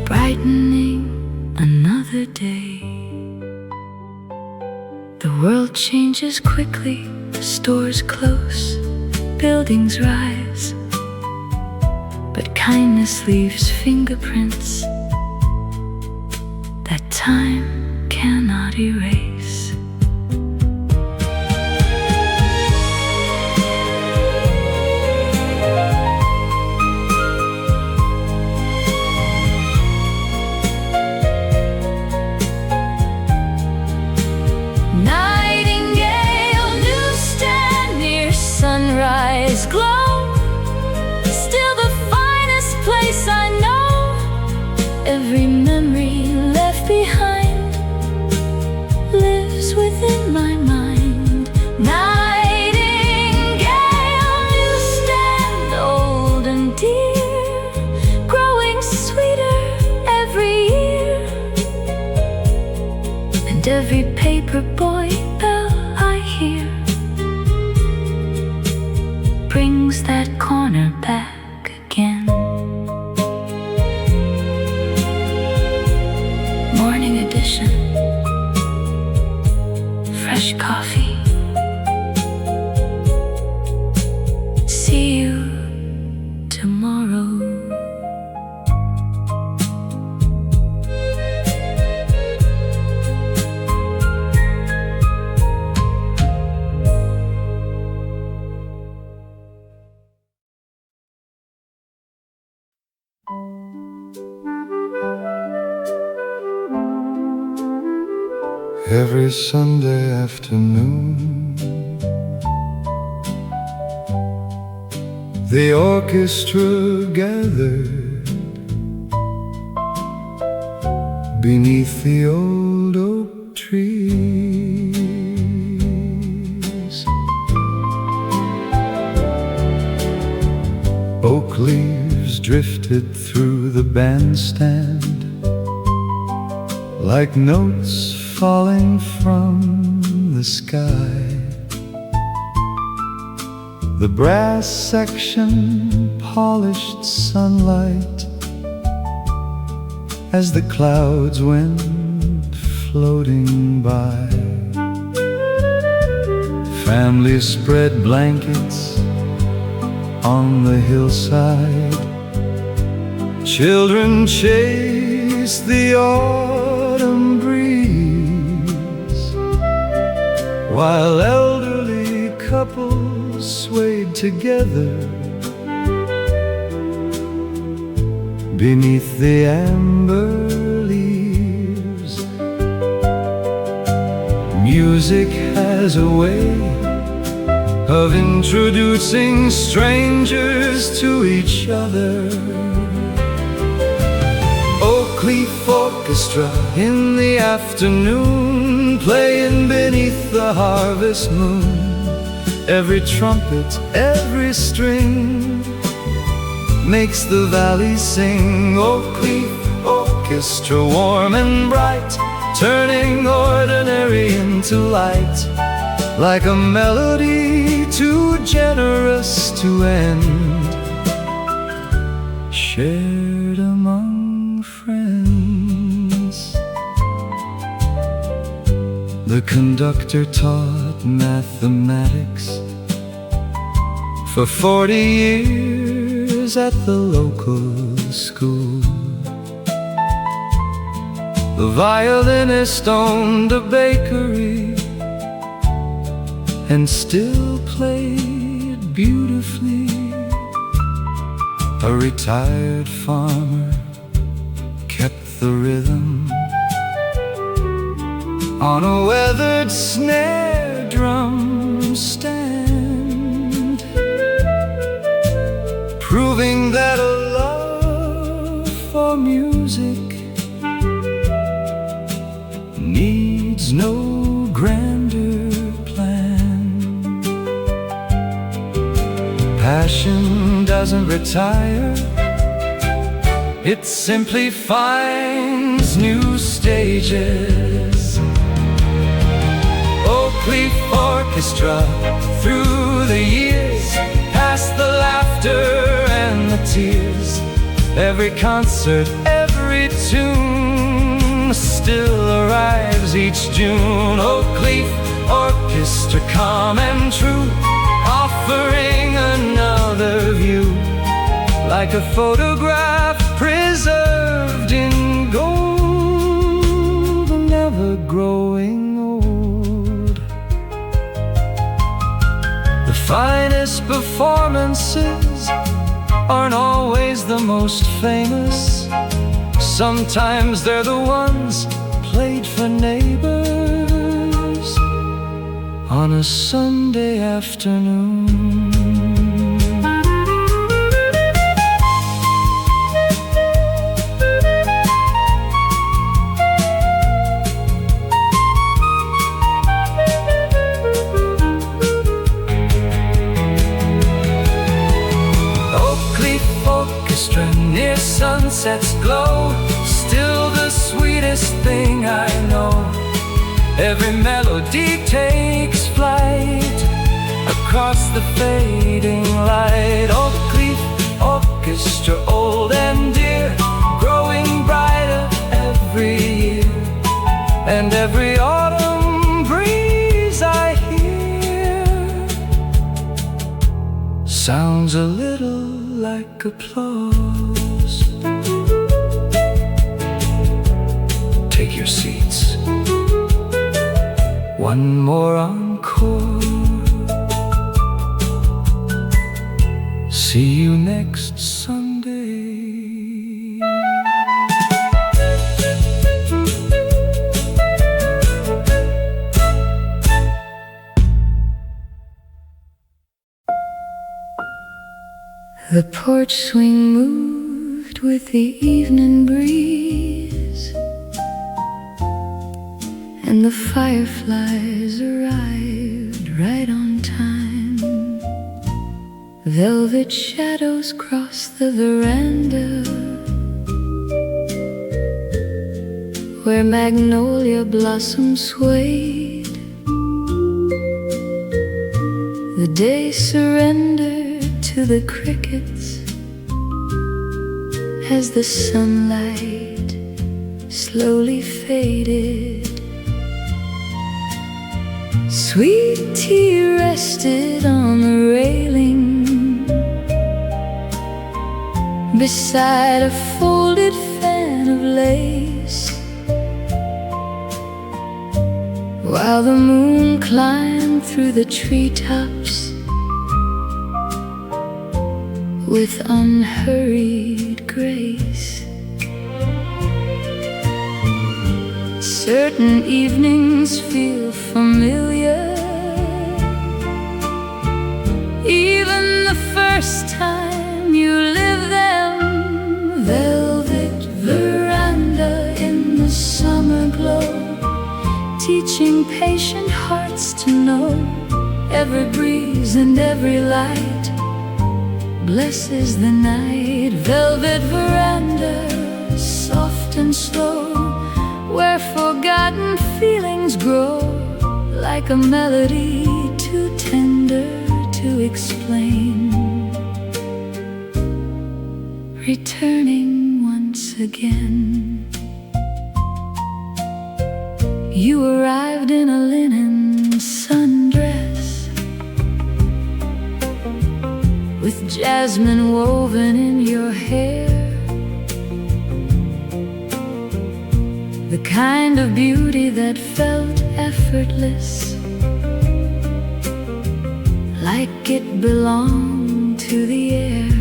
B: brightening another day. The world changes quickly, stores close, buildings rise, but kindness leaves fingerprints that time cannot erase. Nightingale newsstand near sunrise glow, still the finest place I know. Every memory left behind lives within my mind. Nightingale newsstand, old and dear, growing sweeter every year, and every paper boy bell I hear brings that corner back again. Morning edition, fresh coffee. See you tomorrow.
A: Every Sunday afternoon, the orchestra gathered beneath the old oak trees. Oak leaves drifted through the bandstand like notes falling from the sky. The brass section polished sunlight as the clouds went floating by. Families spread blankets on the hillside. Children chased the autumn breeze, while elderly couples swayed together beneath the amber leaves. Music has a way of introducing strangers to each other. Oak leaf orchestra in the afternoon, playing beneath the harvest moon. Every trumpet, every string makes the valley sing. Oak leaf orchestra, warm and bright, turning ordinary into light, like a melody too generous to end, shared among friends. The conductor taught mathematics for 40 years at the local school. The violinist owned a bakery and still played beautifully. A retired farmer kept the rhythm on a weathered snare drum stand, proving that a love for music needs no grander plan. Passion doesn't retire, it simply finds new stages. Oak leaf orchestra, through the years, past the laughter and the tears. Every concert, every tune still arrives each June. Oak leaf orchestra, calm and true, offering another view, like a photograph preserved in gold, never growing old. The finest performances aren't always the most famous. Sometimes they're the ones played for neighbors on a Sunday afternoon. Near sunset's glow, still the sweetest thing I know. Every melody takes flight across the fading light. Oak leaf orchestra, old and dear, growing brighter every year. And every autumn breeze I hear sounds a little like applause. Take your seats, one more encore. See you next Sunday.
B: The porch swing moved with the evening breeze, and the fireflies arrived right on time. Velvet shadows crossed the veranda, where magnolia blossoms swayed. The day surrendered to the crickets as the sunlight slowly faded. Sweet tea rested on the railing beside a folded fan of lace, while the moon climbed through the treetops with unhurried grace. Certain evenings feel familiar, even the first time you live them. Velvet veranda in the summer glow, teaching patient hearts to know every breeze and every light blesses the night. Velvet veranda, soft and slow, where forgotten feelings grow like a melody too tender to explain, returning once again. You arrived in a linen sundress, with jasmine woven in your hair, the kind of beauty that felt effortless, like it belonged to the air.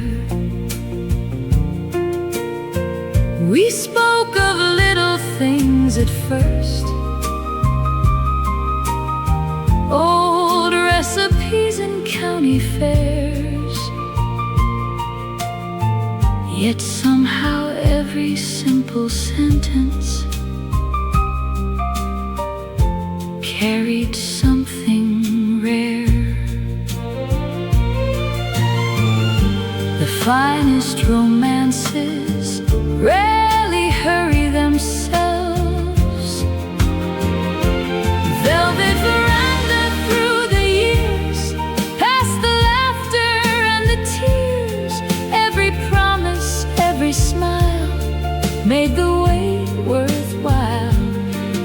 B: We spoke of little things at first, old recipes and county fairs, yet somehow every simple sentence carried something rare. The finest romances rarely hurry themselves. Velvet veranda through the years, past the laughter and the tears, every promise, every smile made the wait worthwhile.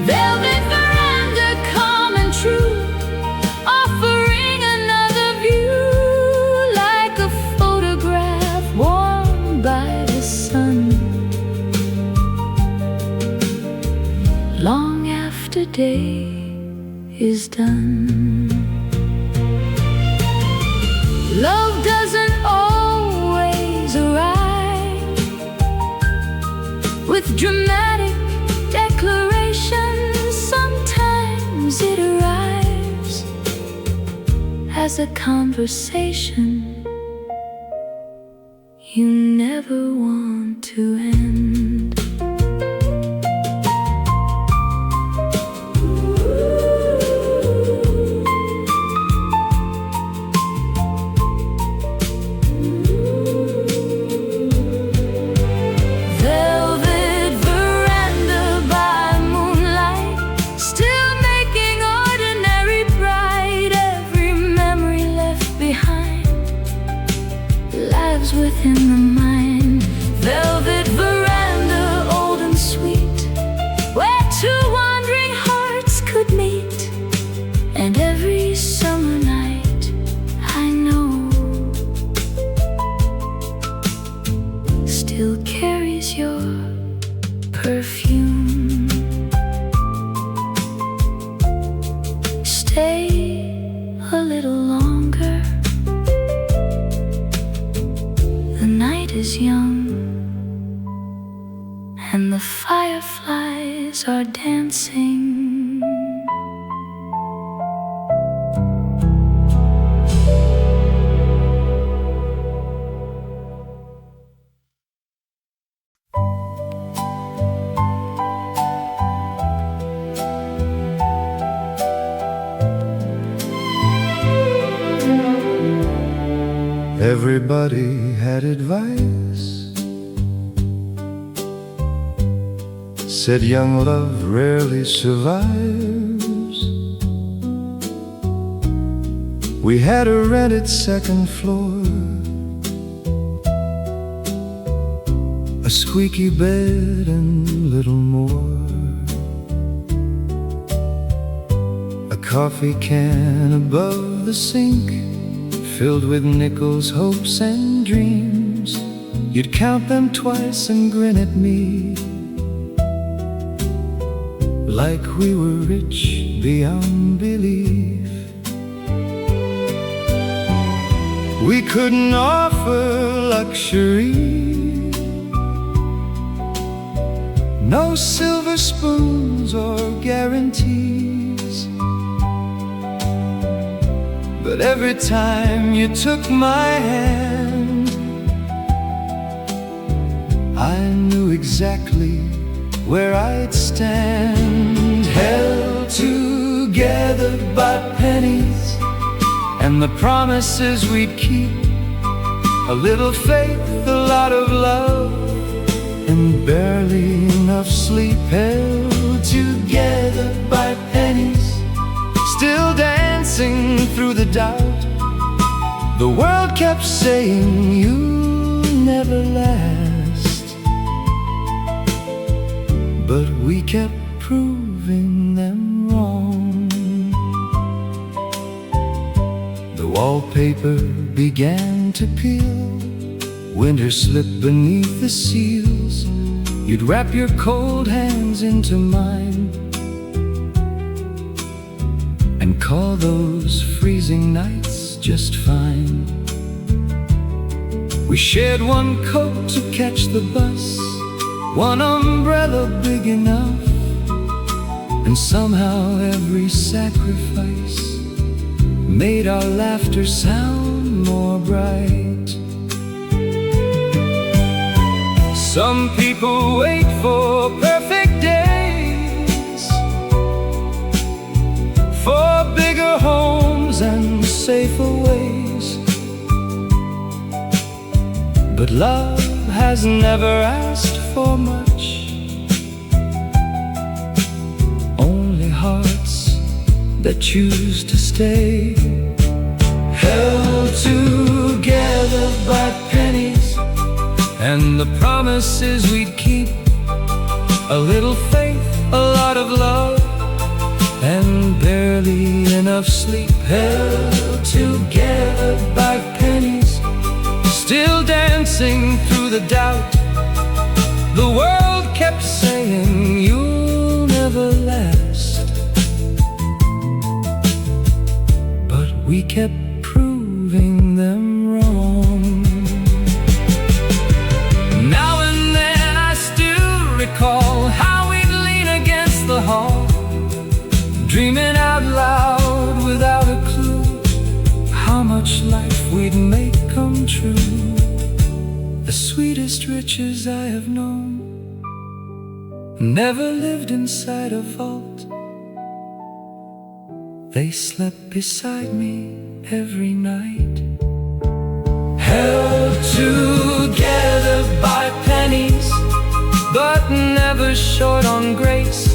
B: Velvet veranda, calm and true, offering another view, like a photograph warmed by the sun, long after day is done. Love doesn't always arrive with dramatic declarations. Sometimes it arrives as a conversation you never want to end. Within the mind, velvet veranda, old and sweet, where two wandering hearts could meet. And every summer night, I know, still carries your perfume. Stay a little longer, the night is young, and the fireflies are dancing.
A: Everybody had advice, said young love rarely survives. We had a rented second floor, a squeaky bed and little more, a coffee can above the sink filled with nickels, hopes and dreams. You'd count them twice and grin at me like we were rich beyond belief. We couldn't offer luxury, no silver spoons or guarantees. But every time you took my hand, I knew exactly where I'd stand. Held together by pennies and the promises we'd keep, a little faith, a lot of love, and barely enough sleep. Held together by pennies, still dancing through the doubt. The world kept saying you'll never last, but we kept proving them wrong. The wallpaper began to peel, winter slipped beneath the seals. You'd wrap your cold hands into mine and call those freezing nights just fine. We shared one coat to catch the bus, one umbrella big enough, and somehow every sacrifice made our laughter sound more bright. Some people wait for perfect days, for bigger homes and safer ways, but love has never asked for much, only hearts that choose to stay. Held together by pennies and the promises we'd keep, a little faith, a lot of love, and barely enough sleep. Held together by pennies, still dancing through the doubt. The world kept saying you'll never last, but we kept proving them wrong. Now and then I still recall how we'd lean against the hall, dreaming out loud without a clue how much life we'd make come true. The sweetest riches I have known never lived inside a vault. They slept beside me every night. Held together by pennies, but never short on grace.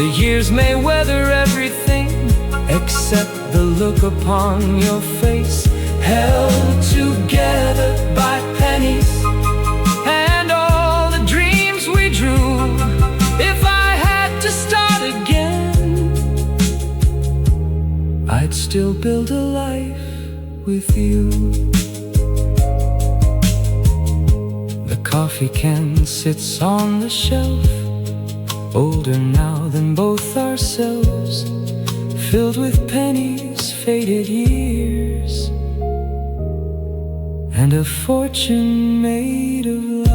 A: The years may weather everything except the look upon your face. Held together by pennies and all the dreams we drew. If I had to start again, I'd still build a life with you. The coffee can sits on the shelf, older now than both ourselves, filled with pennies, faded years, and a fortune made of love.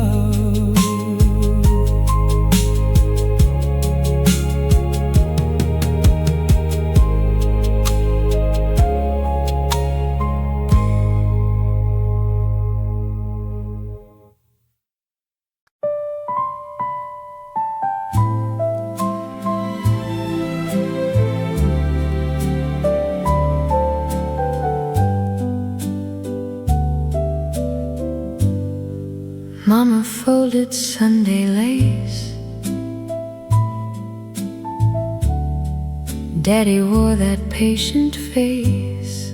B: velvet Sunday lace. Daddy wore that patient face.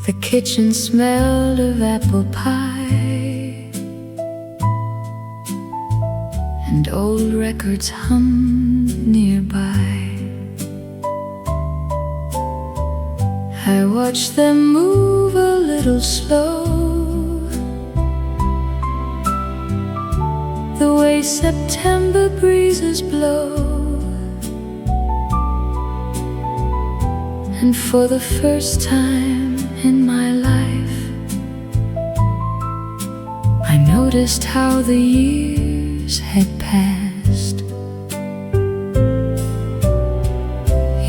B: The kitchen smelled of apple pie, and old records hummed nearby. I watched them move a little slow, the way September breezes blow. And for the first time in my life, I noticed how the years had passed.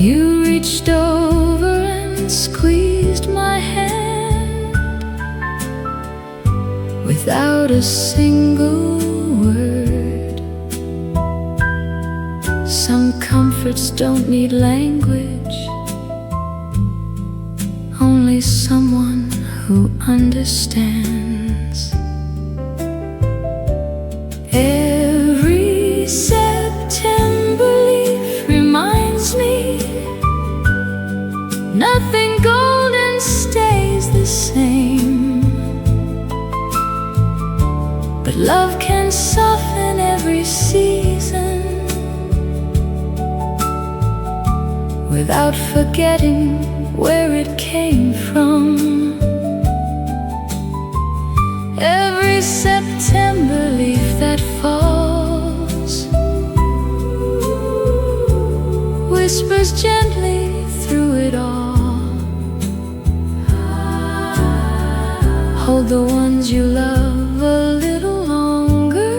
B: You reached over and squeezed my hand without a single word. Some comforts don't need language, only someone who understands. Every September leaf reminds me nothing golden stays the same, but love can soften every season without forgetting where it came from. Every September leaf that falls whispers gently through it all. Hold the ones you love a little longer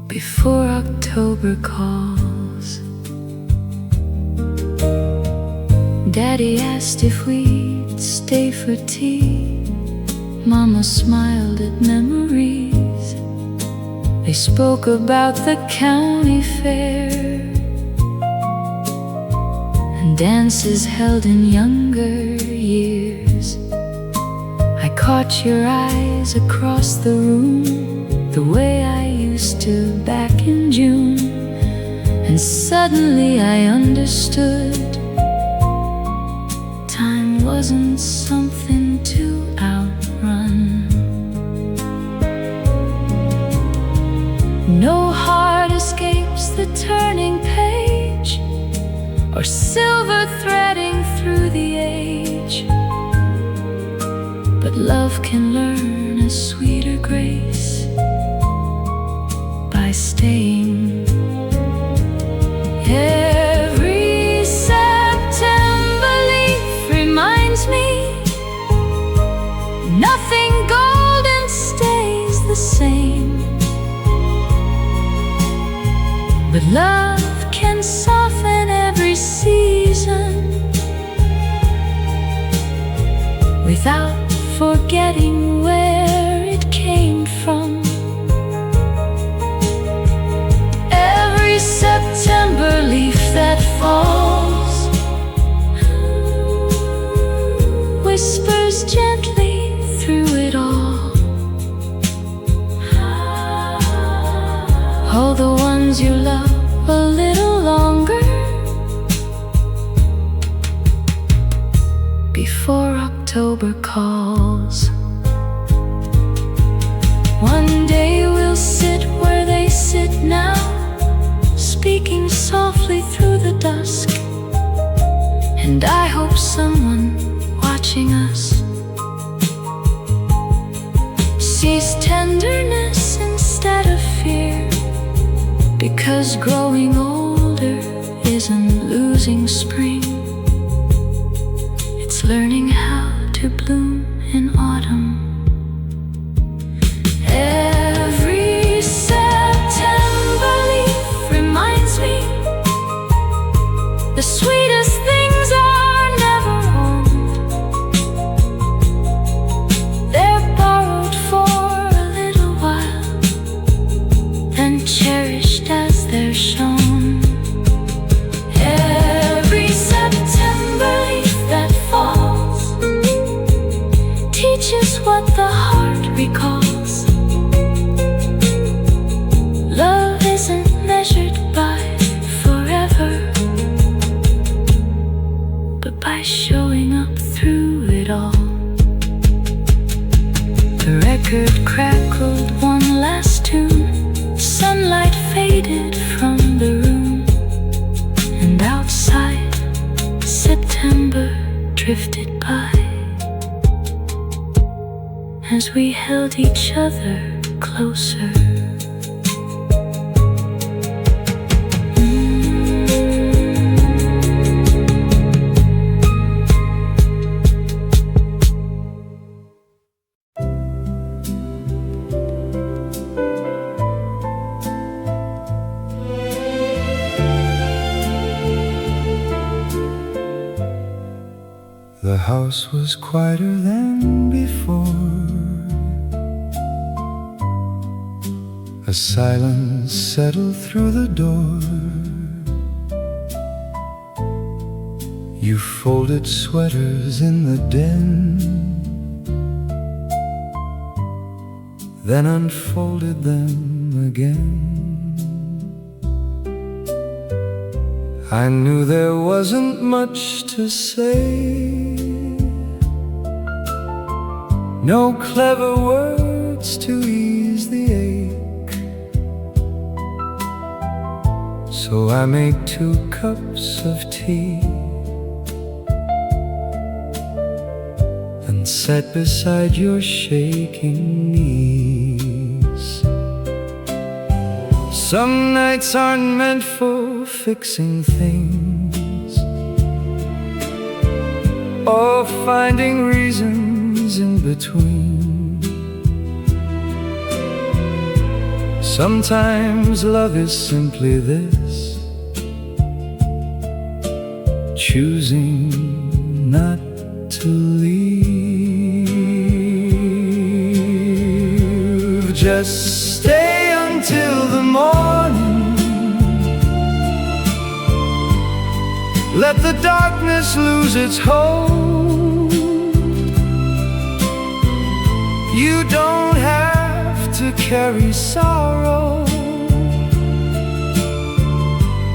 B: before October calls. Daddy asked if we'd stay for tea. Mama smiled at memories. They spoke about the county fair and dances held in younger years. I caught your eyes across the room, the way I used to back in June, and suddenly I understood. Time wasn't something to outrun. No heart escapes the turning page, or silver threading through the age, but love can learn a sweeter grace by staying. Every September leaf reminds me nothing golden stays the same, but love can soften every season without forgetting where it came from. Every September leaf that falls whispers gently through it all. Hold the ones you love a little longer before October calls. One day we'll sit where they sit now, speaking softly through the dusk, and I hope someone watching us sees tenderness instead of fear, because growing older isn't losing spring, it's learning how to bloom in autumn. Every September leaf reminds me the sweetest things are never owned. They're borrowed for a little while, then cherished as they're shown. Every September leaf that falls held each other closer.
A: The house was quieter than before. A silence settled through the door. You folded sweaters in the den, then unfolded them again. I knew there wasn't much to say, no clever words to ease the ache. So I made 2 cups of tea and sat beside your shaking knees. Some nights aren't meant for fixing things or finding reasons in between. Sometimes love is simply this: choosing not to leave. Just stay until the morning. Let the darkness lose its hold. You don't have to carry sorrow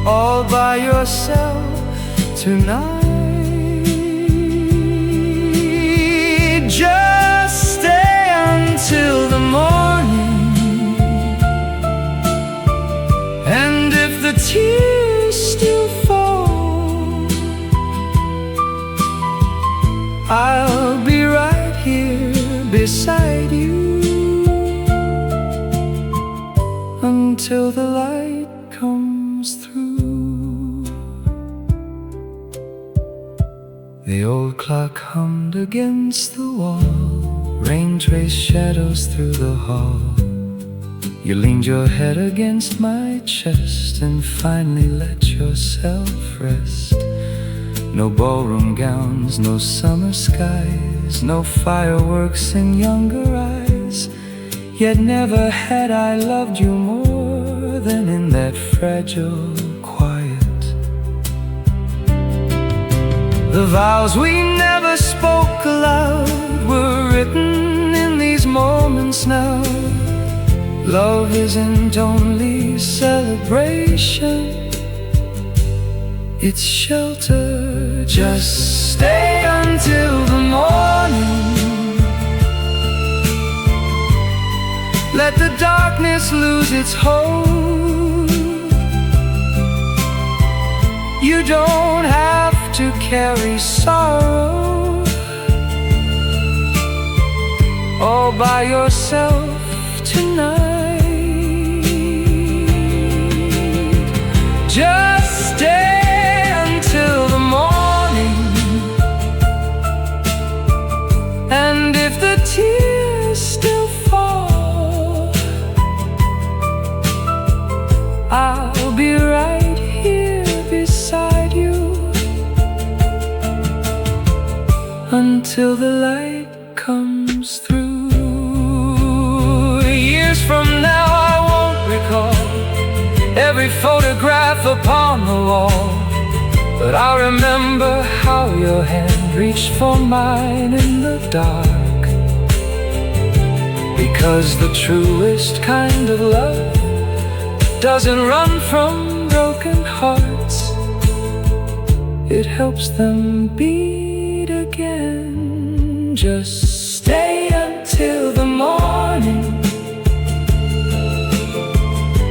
A: all by yourself tonight. Just stay until the morning, and if the tears still fall, I'll be right here beside you until the light comes through. The old clock hummed against the wall, rain traced shadows through the hall. You leaned your head against my chest and finally let yourself rest. No ballroom gowns, no summer skies, no fireworks in younger eyes. Yet never had I loved you more than in that fragile quiet. The vows we never spoke aloud were written in these moments now. Love isn't only celebration, it's shelter. Just stay until the morning. Let the darkness lose its hold. You don't have to carry sorrow all by yourself tonight. Just stay until the morning, and if the tears still fall, I'll be right here beside you until the light comes through. Years from now I won't recall every photograph upon the wall, but I remember how your hand reached for mine in the dark. Because the truest kind of love doesn't run from broken hearts, it helps them beat again. Just stay until the morning.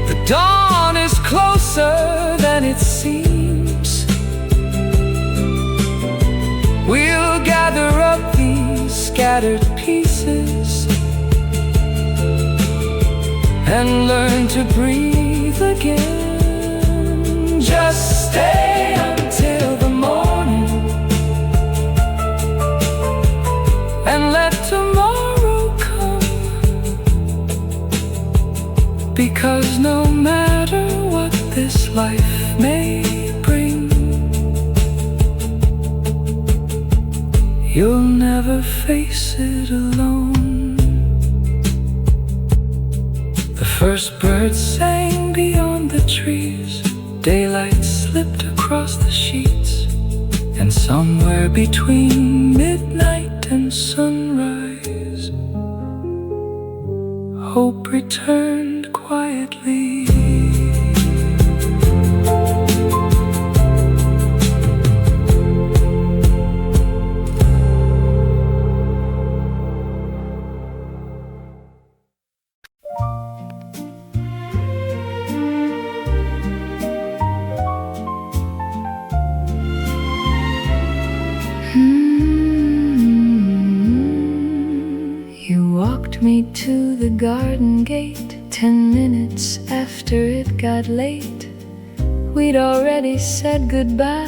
A: The dawn is closer than it seems. We'll gather up these scattered pieces and learn to breathe again. Just stay until the morning and let tomorrow come, because no matter what this life may bring, you'll never face it alone. The first bird sang beyond the trees, daylight slipped across the sheets, and somewhere between midnight and sunrise, hope returned quietly.
B: You walked me to the garden gate 10 minutes after it got late. We'd already said goodbye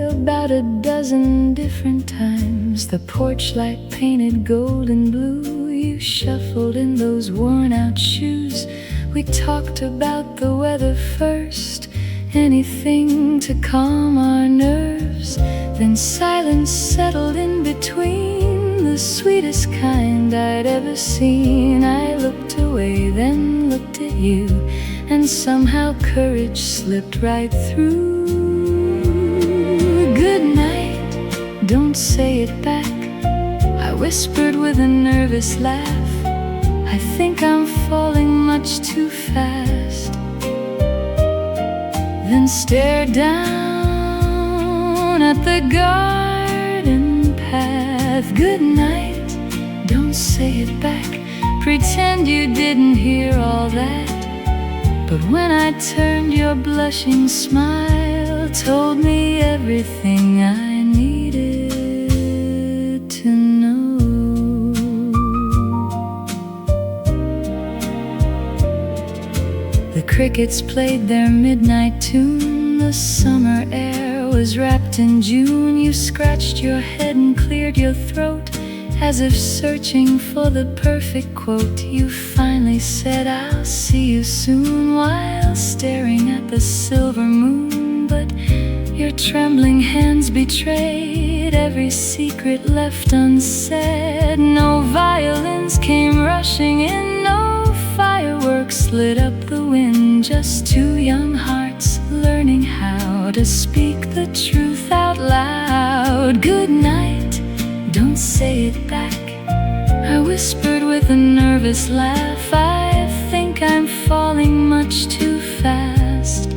B: about a dozen different times. The porch light painted golden blue. You shuffled in those worn-out shoes. We talked about the weather first, anything to calm our nerves. Then silence settled in between, the sweetest kind I'd ever seen. I looked away, then looked at you, and somehow courage slipped right through. Good night, don't say it back, I whispered with a nervous laugh. I think I'm falling much too fast. Then stared down at the garden path. Good night, don't say it back, pretend you didn't hear all that. But when I turned, your blushing smile told me everything I needed to know. The crickets played their midnight tune. The summer air was wrapped in June. You scratched your head and cleared your throat, as if searching for the perfect quote. You finally said, I'll see you soon, while staring at the silver moon. But your trembling hands betrayed every secret left unsaid. No violins came rushing in, no fireworks lit up the wind. Just two young hearts learning how to speak the truth out loud. Good night, don't say it back, I whispered with a nervous laugh. I think I'm falling much too fast.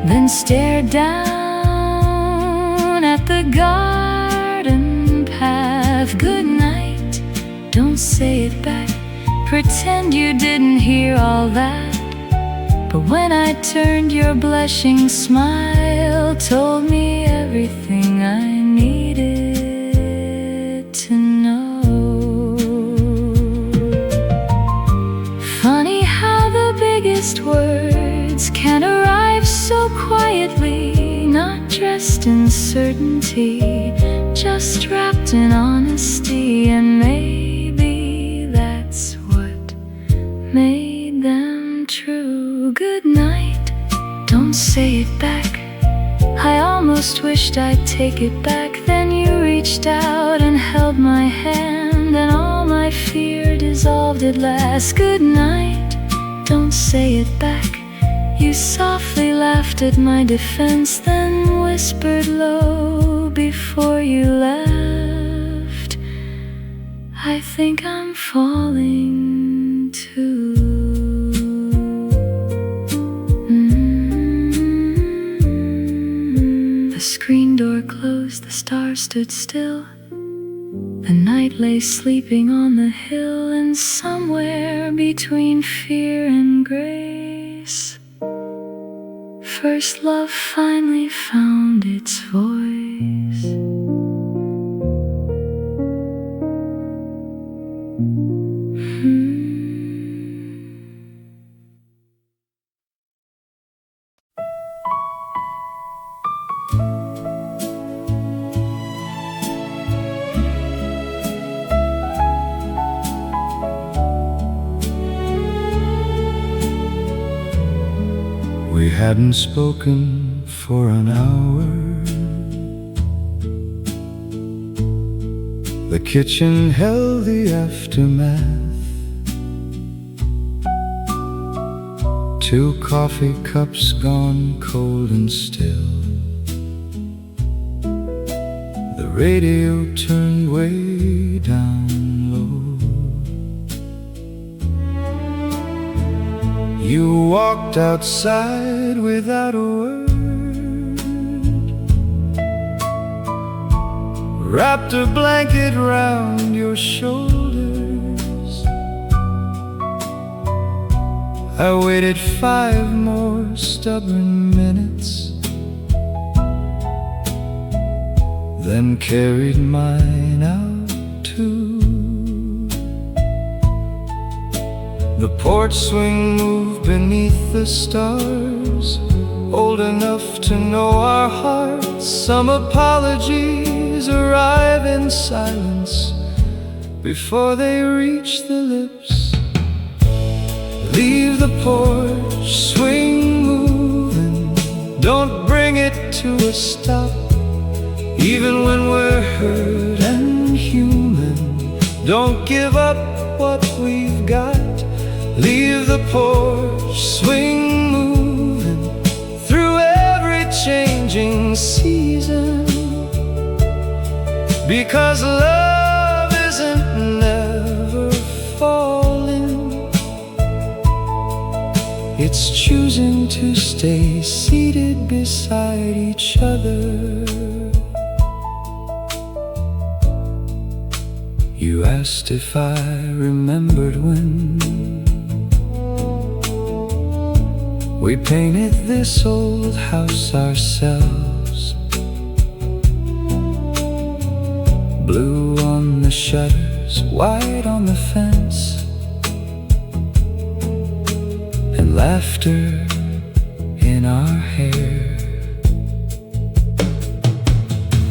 B: Then stared down at the garden path. Good night, don't say it back, pretend you didn't hear all that. But when I turned, your blushing smile told me everything I needed to know. Funny how the biggest words can arrive so quietly, not dressed in certainty, just wrapped in honesty. And maybe that's what made them true. Good night, don't say it back, I almost wished I'd take it back. Then you reached out and held my hand, and all my fear dissolved at last. Good night, don't say it back, you softly laughed at my defense, then whispered low before you left, I think I'm falling too. The screen door closed, the stars stood still. The night lay sleeping on the hill, and somewhere between fear and grace, first love finally found its voice.
A: We hadn't spoken for an hour. The kitchen held the aftermath. 2 coffee cups gone cold and still. The radio turned way down low. You walked outside without a word, wrapped a blanket round your shoulders. I waited 5 more stubborn minutes, then carried mine out too. The porch swing moved beneath the stars, old enough to know our hearts. Some apologies arrive in silence before they reach the lips. Leave the porch swing moving, don't bring it to a stop. Even when we're hurt and human, don't give up what we've got. Leave the porch swing moving through every changing season, because love isn't never falling, it's choosing to stay seated beside each other. You asked if I remembered when we painted this old house ourselves. Blue on the shutters, white on the fence, and laughter in our hair.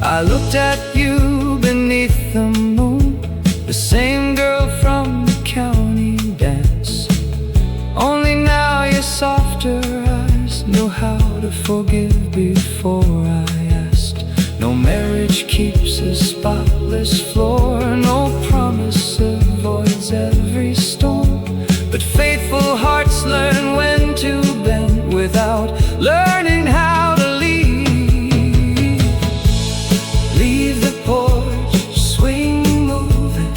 A: I looked at you beneath the moon, the same girl from the county dance. Only now your softer eyes knew how to forgive before I asked. No marriage keeps a spotless floor, no promise avoids every storm, but faithful hearts learn when to bend without learning how to leave. Leave the porch swing moving,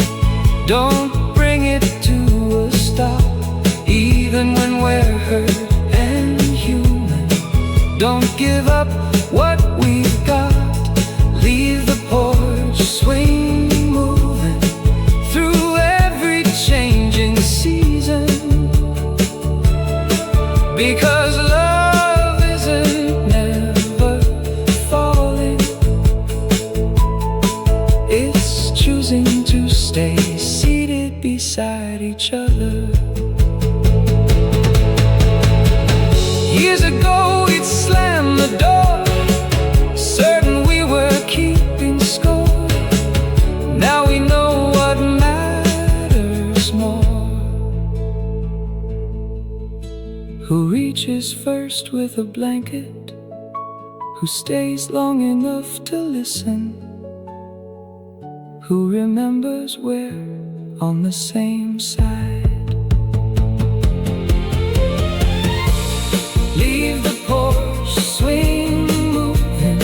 A: don't bring it to a stop. Even when we're hurt and human, don't give up what we've got. Leave the porch swing moving through every changing season, because love isn't never falling, it's choosing to stay seated beside each other. Years ago we'd slam the door, certain we were keeping score. Now we know what matters more. Who reaches first with a blanket, who stays long enough to listen, who remembers we're on the same side. Leave the porch swing moving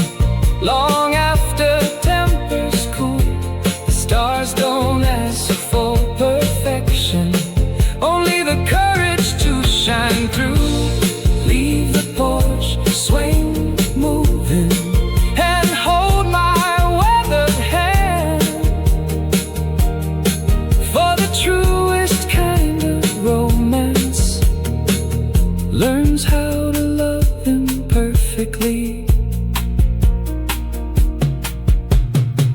A: long after tempers cool. The stars don't ask for perfection, only the courage to shine through. Leave the porch swing moving and hold my weathered hand, for the truest kind of romance learns how perfectly.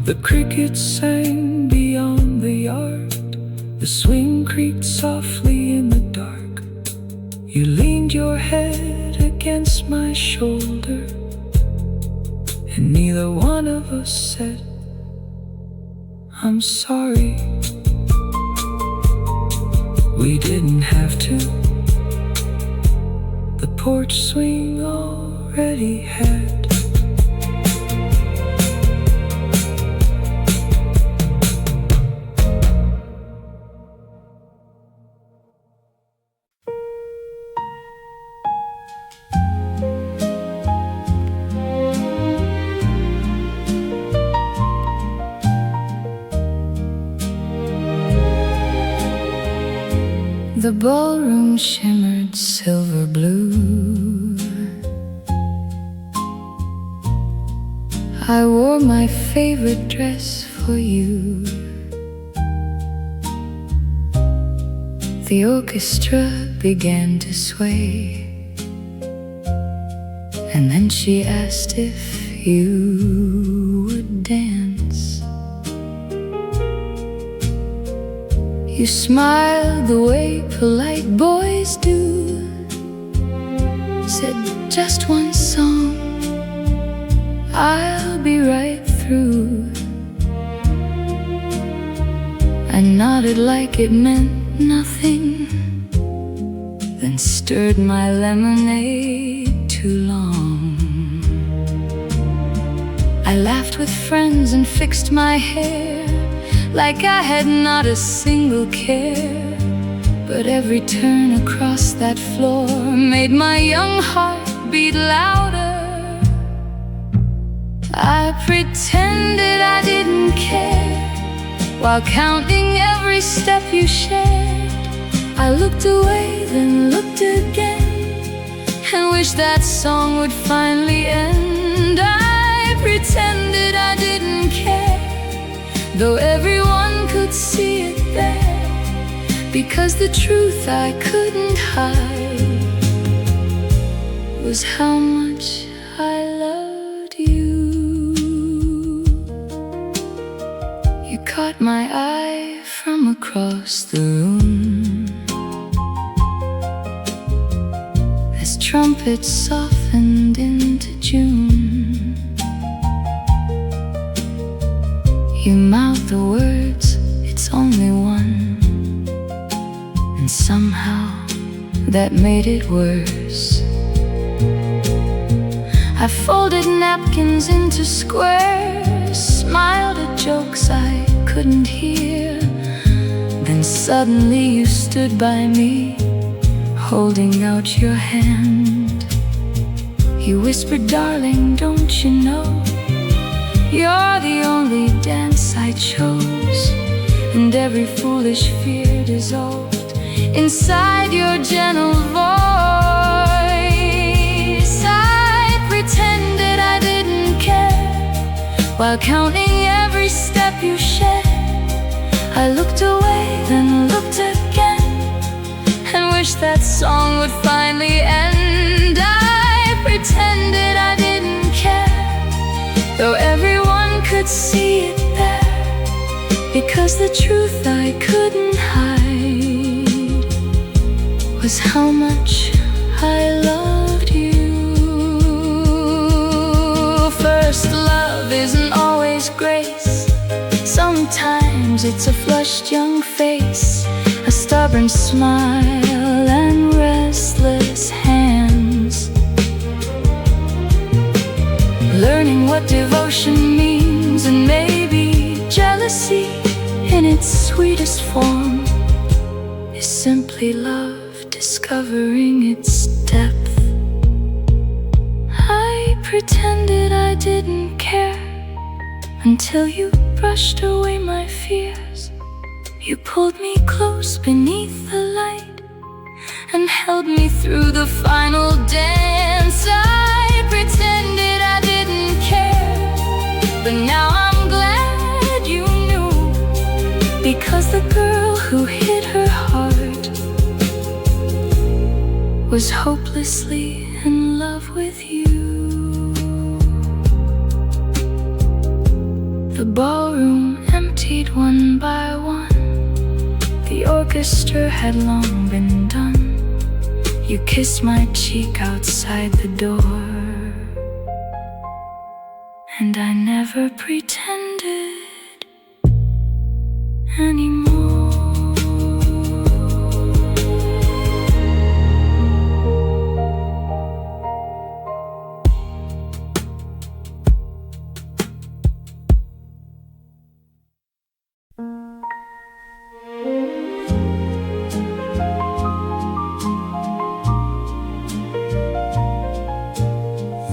A: The crickets sang beyond the yard, the swing creaked softly in the dark. You leaned your head against my shoulder, and neither one of us said, I'm sorry. We didn't have to. The porch swing already had.
B: The ballroom shimmered silver blue. I wore my favorite dress for you. The orchestra began to sway, and then she asked if you would dance. You smiled the way polite boys do, said just one song, I'll be right through. I nodded like it meant nothing, then stirred my lemonade too long. I laughed with friends and fixed my hair like I had not a single care. But every turn across that floor made my young heart beat louder. I pretended I didn't care while counting every step you shared. I looked away, then looked again, and wished that song would finally end. I pretended I didn't care, though everyone could see it there, because the truth I couldn't hide was how much I loved you. You caught my eye from across the room as trumpets softened into June. You mouthed the words, it's only one, and somehow that made it worse. I folded napkins into squares, smiled at jokes I couldn't hear. Then suddenly you stood by me, holding out your hand. You whispered, darling, don't you know, you're the only dance I chose, and every foolish fear dissolved inside your gentle voice. I pretended I didn't care while counting every step you shared. I looked away, then looked again, and wished that song would finally end. I pretended I didn't care, though everyone could see it there, because the truth I couldn't hide was how much I loved you. First love isn't always grace. Sometimes it's a flushed young face, a stubborn smile and restless hands. Learning what devotion means, and maybe jealousy in its sweetest form, is simply love discovering its depth. I pretended I didn't care until you brushed away my fears. You pulled me close beneath the light and held me through the final dance. I pretended I didn't care, but now I'm glad you knew, because the girl who hid her heart was hopelessly in love with you. The ballroom emptied one by one. The orchestra had long been done. You kissed my cheek outside the door, and I never pretended anymore.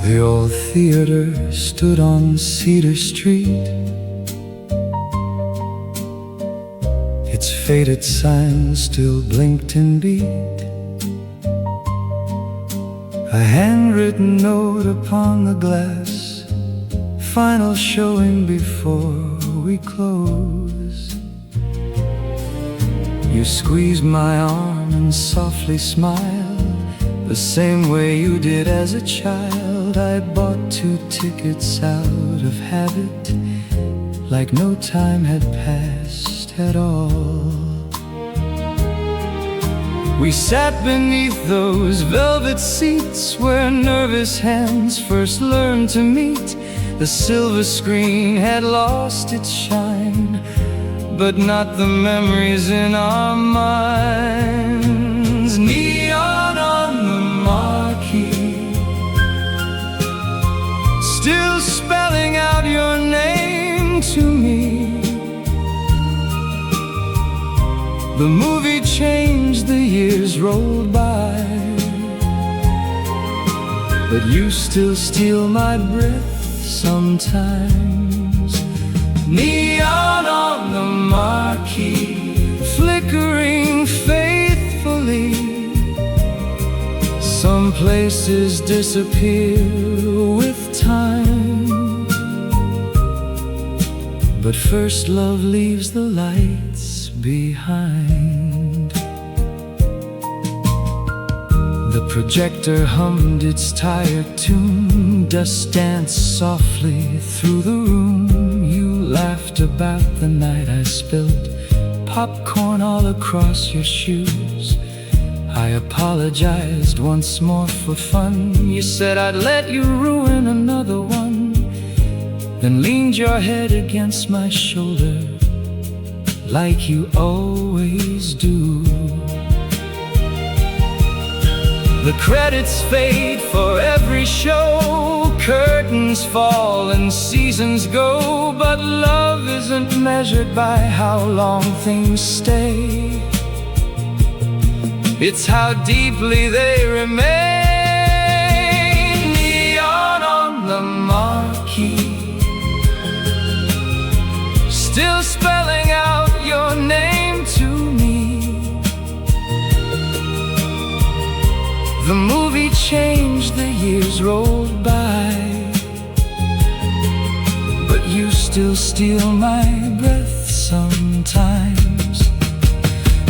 A: The old theater stood on Cedar Street. Its faded sign still blinked and beat. A handwritten note upon the glass, final showing before we close. You squeezed my arm and softly smiled, the same way you did as a child. I bought 2 tickets out of habit, like no time had passed at all. We sat beneath those velvet seats where nervous hands first learned to meet. The silver screen had lost its shine, but not the memories in our minds. Neon on the marquee, still spelling out your name to me. The movie changed, the years rolled by, but you still steal my breath sometimes. Neon on the marquee, flickering faithfully. Some places disappear with time, but first love leaves the lights behind. The projector hummed its tired tune. Dust danced softly through the room. You laughed about the night I spilled popcorn all across your shoes. I apologized once more for fun. You said I'd let you ruin another one, then leaned your head against my shoulder like you always do. The credits fade for every show, curtains fall and seasons go, but love isn't measured by how long things stay. It's how deeply they remain. Neon on the marquee, still spelling out your name to me. The movie changed, the years rolled by, but you still steal my breath sometimes.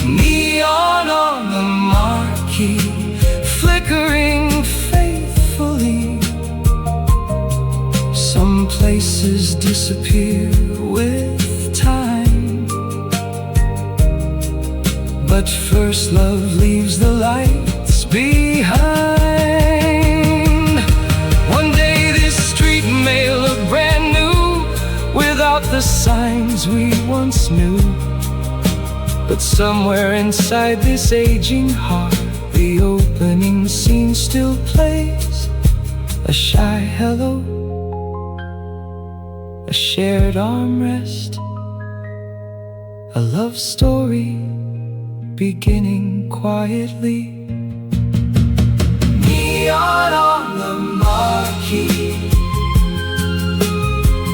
A: Neon on the marquee, flickering faithfully. Some places disappear with time, but first love leaves the lights behind. One day this street may look brand new, without the signs we once knew. But somewhere inside this aging heart, the opening scene still plays. A shy hello, a shared armrest, a love story beginning quietly. Neon on the marquee,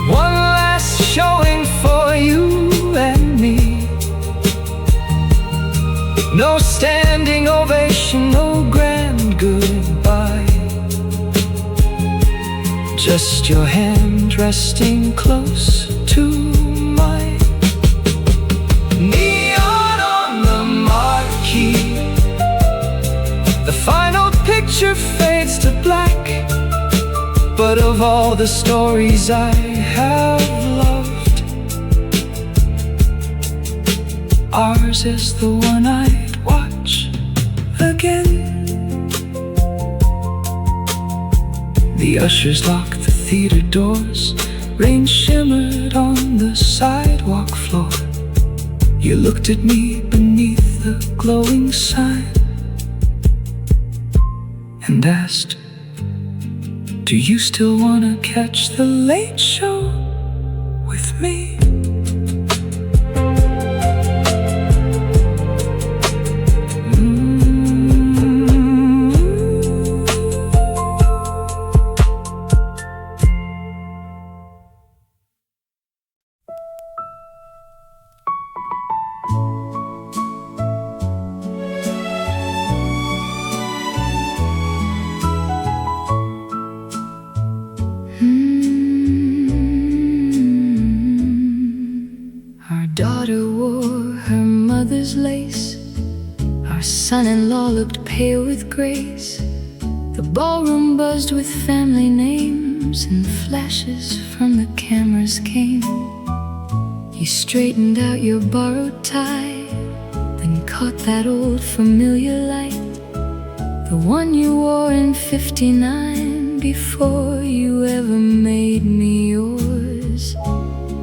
A: one last showing for you and me. No standing ovation, no grand goodbye, just your hand resting close to mine. Neon on the marquee, the final picture fades to black, but of all the stories I have loved, ours is the one I'd watch again. The ushers locked the theater doors, rain shimmered on the sidewalk floor. You looked at me beneath the glowing sign and asked, do you still wanna catch the late show with me?
B: daughter wore her mother's lace. Our son-in-law looked pale with grace. The ballroom buzzed with family names, and flashes from the cameras came. You straightened out your borrowed tie, then caught that old familiar light, the one you wore in '59 before you ever made me yours.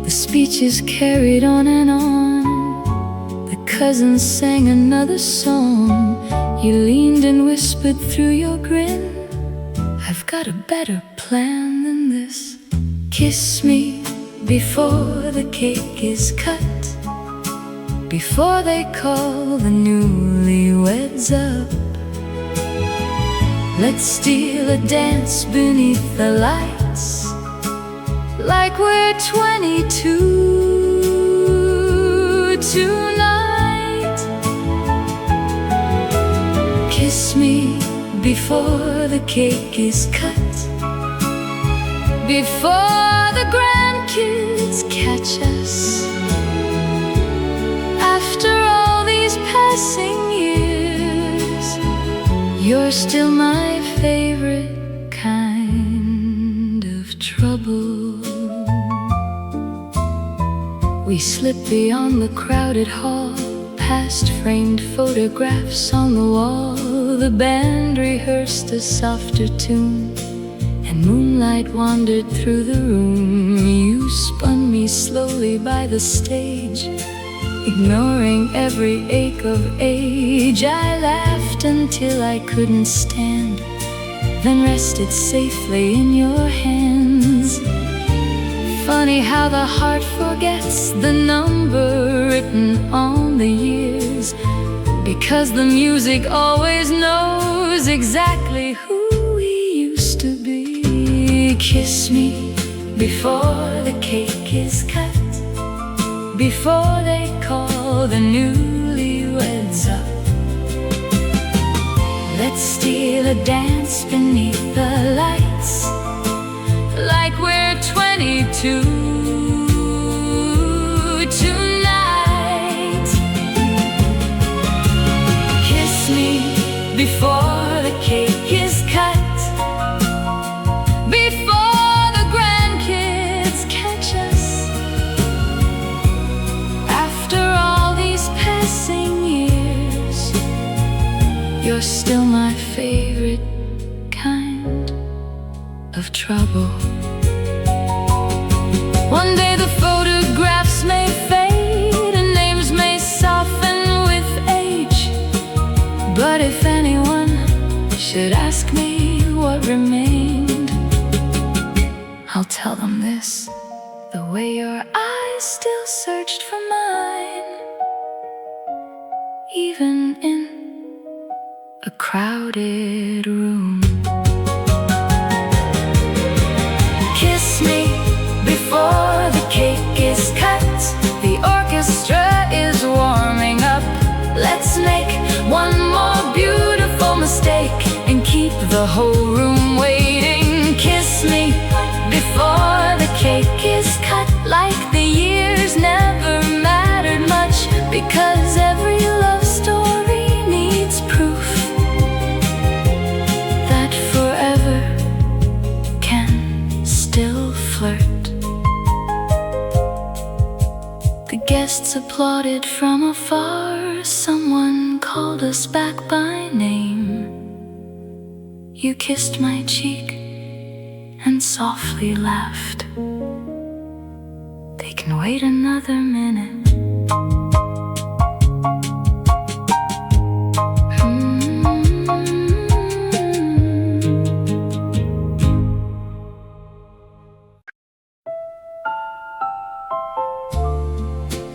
B: The speeches carried on and on. The cousins sang another song. You leaned and whispered through your grin, I've got a better plan than this. Kiss me before the cake is cut, before they call the newlyweds up. Let's steal a dance beneath the lights, like we're 22 tonight. Kiss me before the cake is cut, before the grandkids catch us. After all these passing years, you're still my favorite kind of trouble. We slip beyond the crowded hall, past framed photographs on the wall. The band rehearsed a softer tune, and moonlight wandered through the room. You spun me slowly by the stage, ignoring every ache of age. I laughed until I couldn't stand, then rested safely in your hands. Funny how the heart forgets the number written on the years, because the music always knows exactly who we used to be. Kiss me before the cake is cut, before they call the newlyweds up. Let's steal a dance beneath the lights, like we're 22 tonight. Kiss me before the cake is cut, before the grandkids catch us. After all these passing years, you're still my favorite kind of trouble. One day the photographs may fade and names may soften with age, but if anyone should ask me what remained, I'll tell them this: the way your eyes still searched for mine, even in a crowded room. Kiss me before the cake is cut, the orchestra is warming up. Let's make one more beautiful mistake and keep the whole room waiting. Kiss me before the cake is cut, like the years never mattered much, because every love story needs proof that forever can still flirt. The guests applauded from afar. Someone called us back by name. You kissed my cheek and softly laughed. They can wait another minute.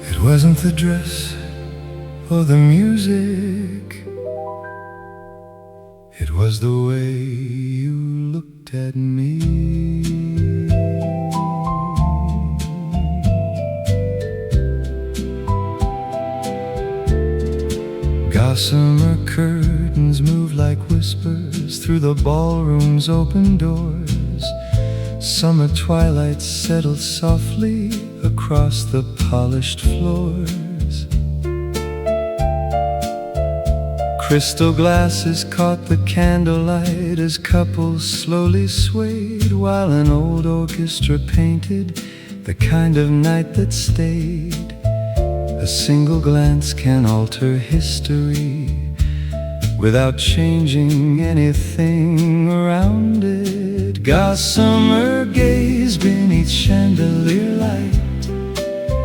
A: It wasn't the dress or the music, it was the way you looked at me. Gossamer curtains moved like whispers through the ballroom's open doors. Summer twilight settled softly across across the polished floors. Crystal glasses caught the candlelight as couples slowly swayed, while an old orchestra painted the kind of night that stayed. A single glance can alter history without changing anything around it. Gossamer gaze beneath chandelier light,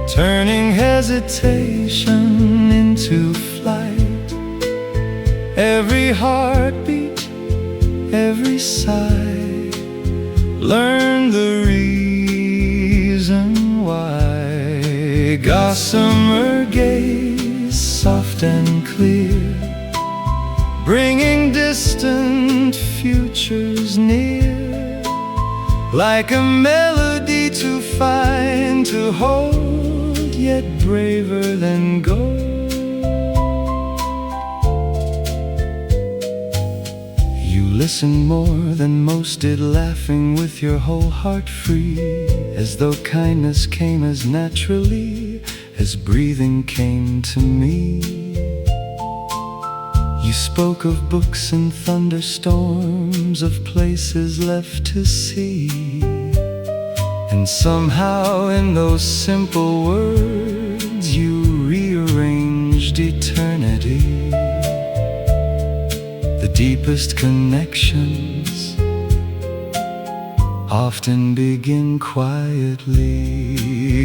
A: turning hesitation into flight. Every heartbeat, every sigh, learn the reason why. Gossamer gaze, soft and clear, bringing distant futures near, like a melody to find, to hold, yet braver than gold. You listen more than most did, laughing with your whole heart free, as though kindness came as naturally as breathing came to me. You spoke of books and thunderstorms, of places left to see, and somehow in those simple words you rearranged eternity. The deepest connections often begin quietly.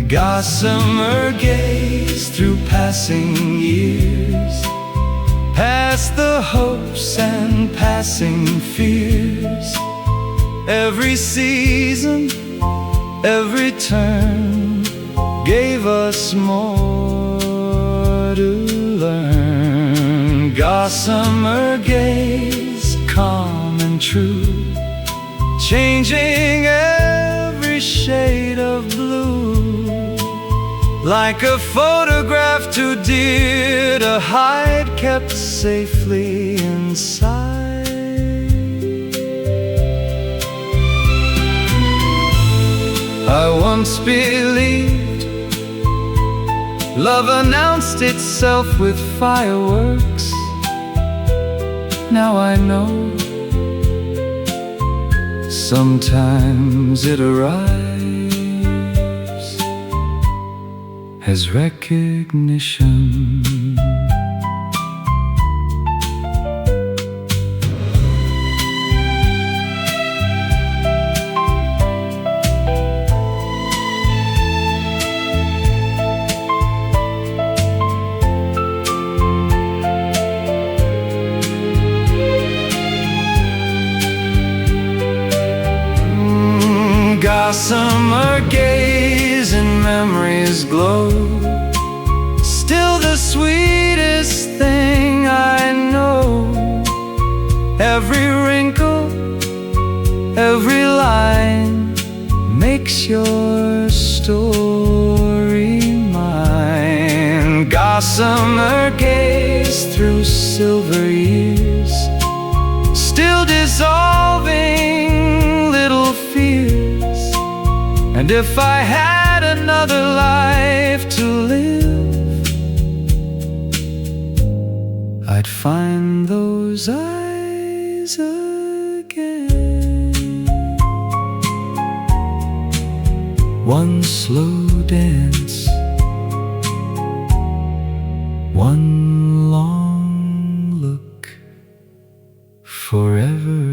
A: Gossamer gaze through passing years, past the hopes and passing fears. Every season, every turn gave us more to learn. Gossamer gaze, calm and true, changing every shade of blue, like a photograph too dear to hide, kept safely inside. I once believed love announced itself with fireworks. Now I know sometimes it arrives as recognition. Gossamer gaze and memories glow, still the sweetest thing I know. Every wrinkle, every line makes your story mine. Gossamer gaze through silver years, still dissolving little fears. And if I had another life to live, I'd find those eyes again. One slow dance, one long look, forever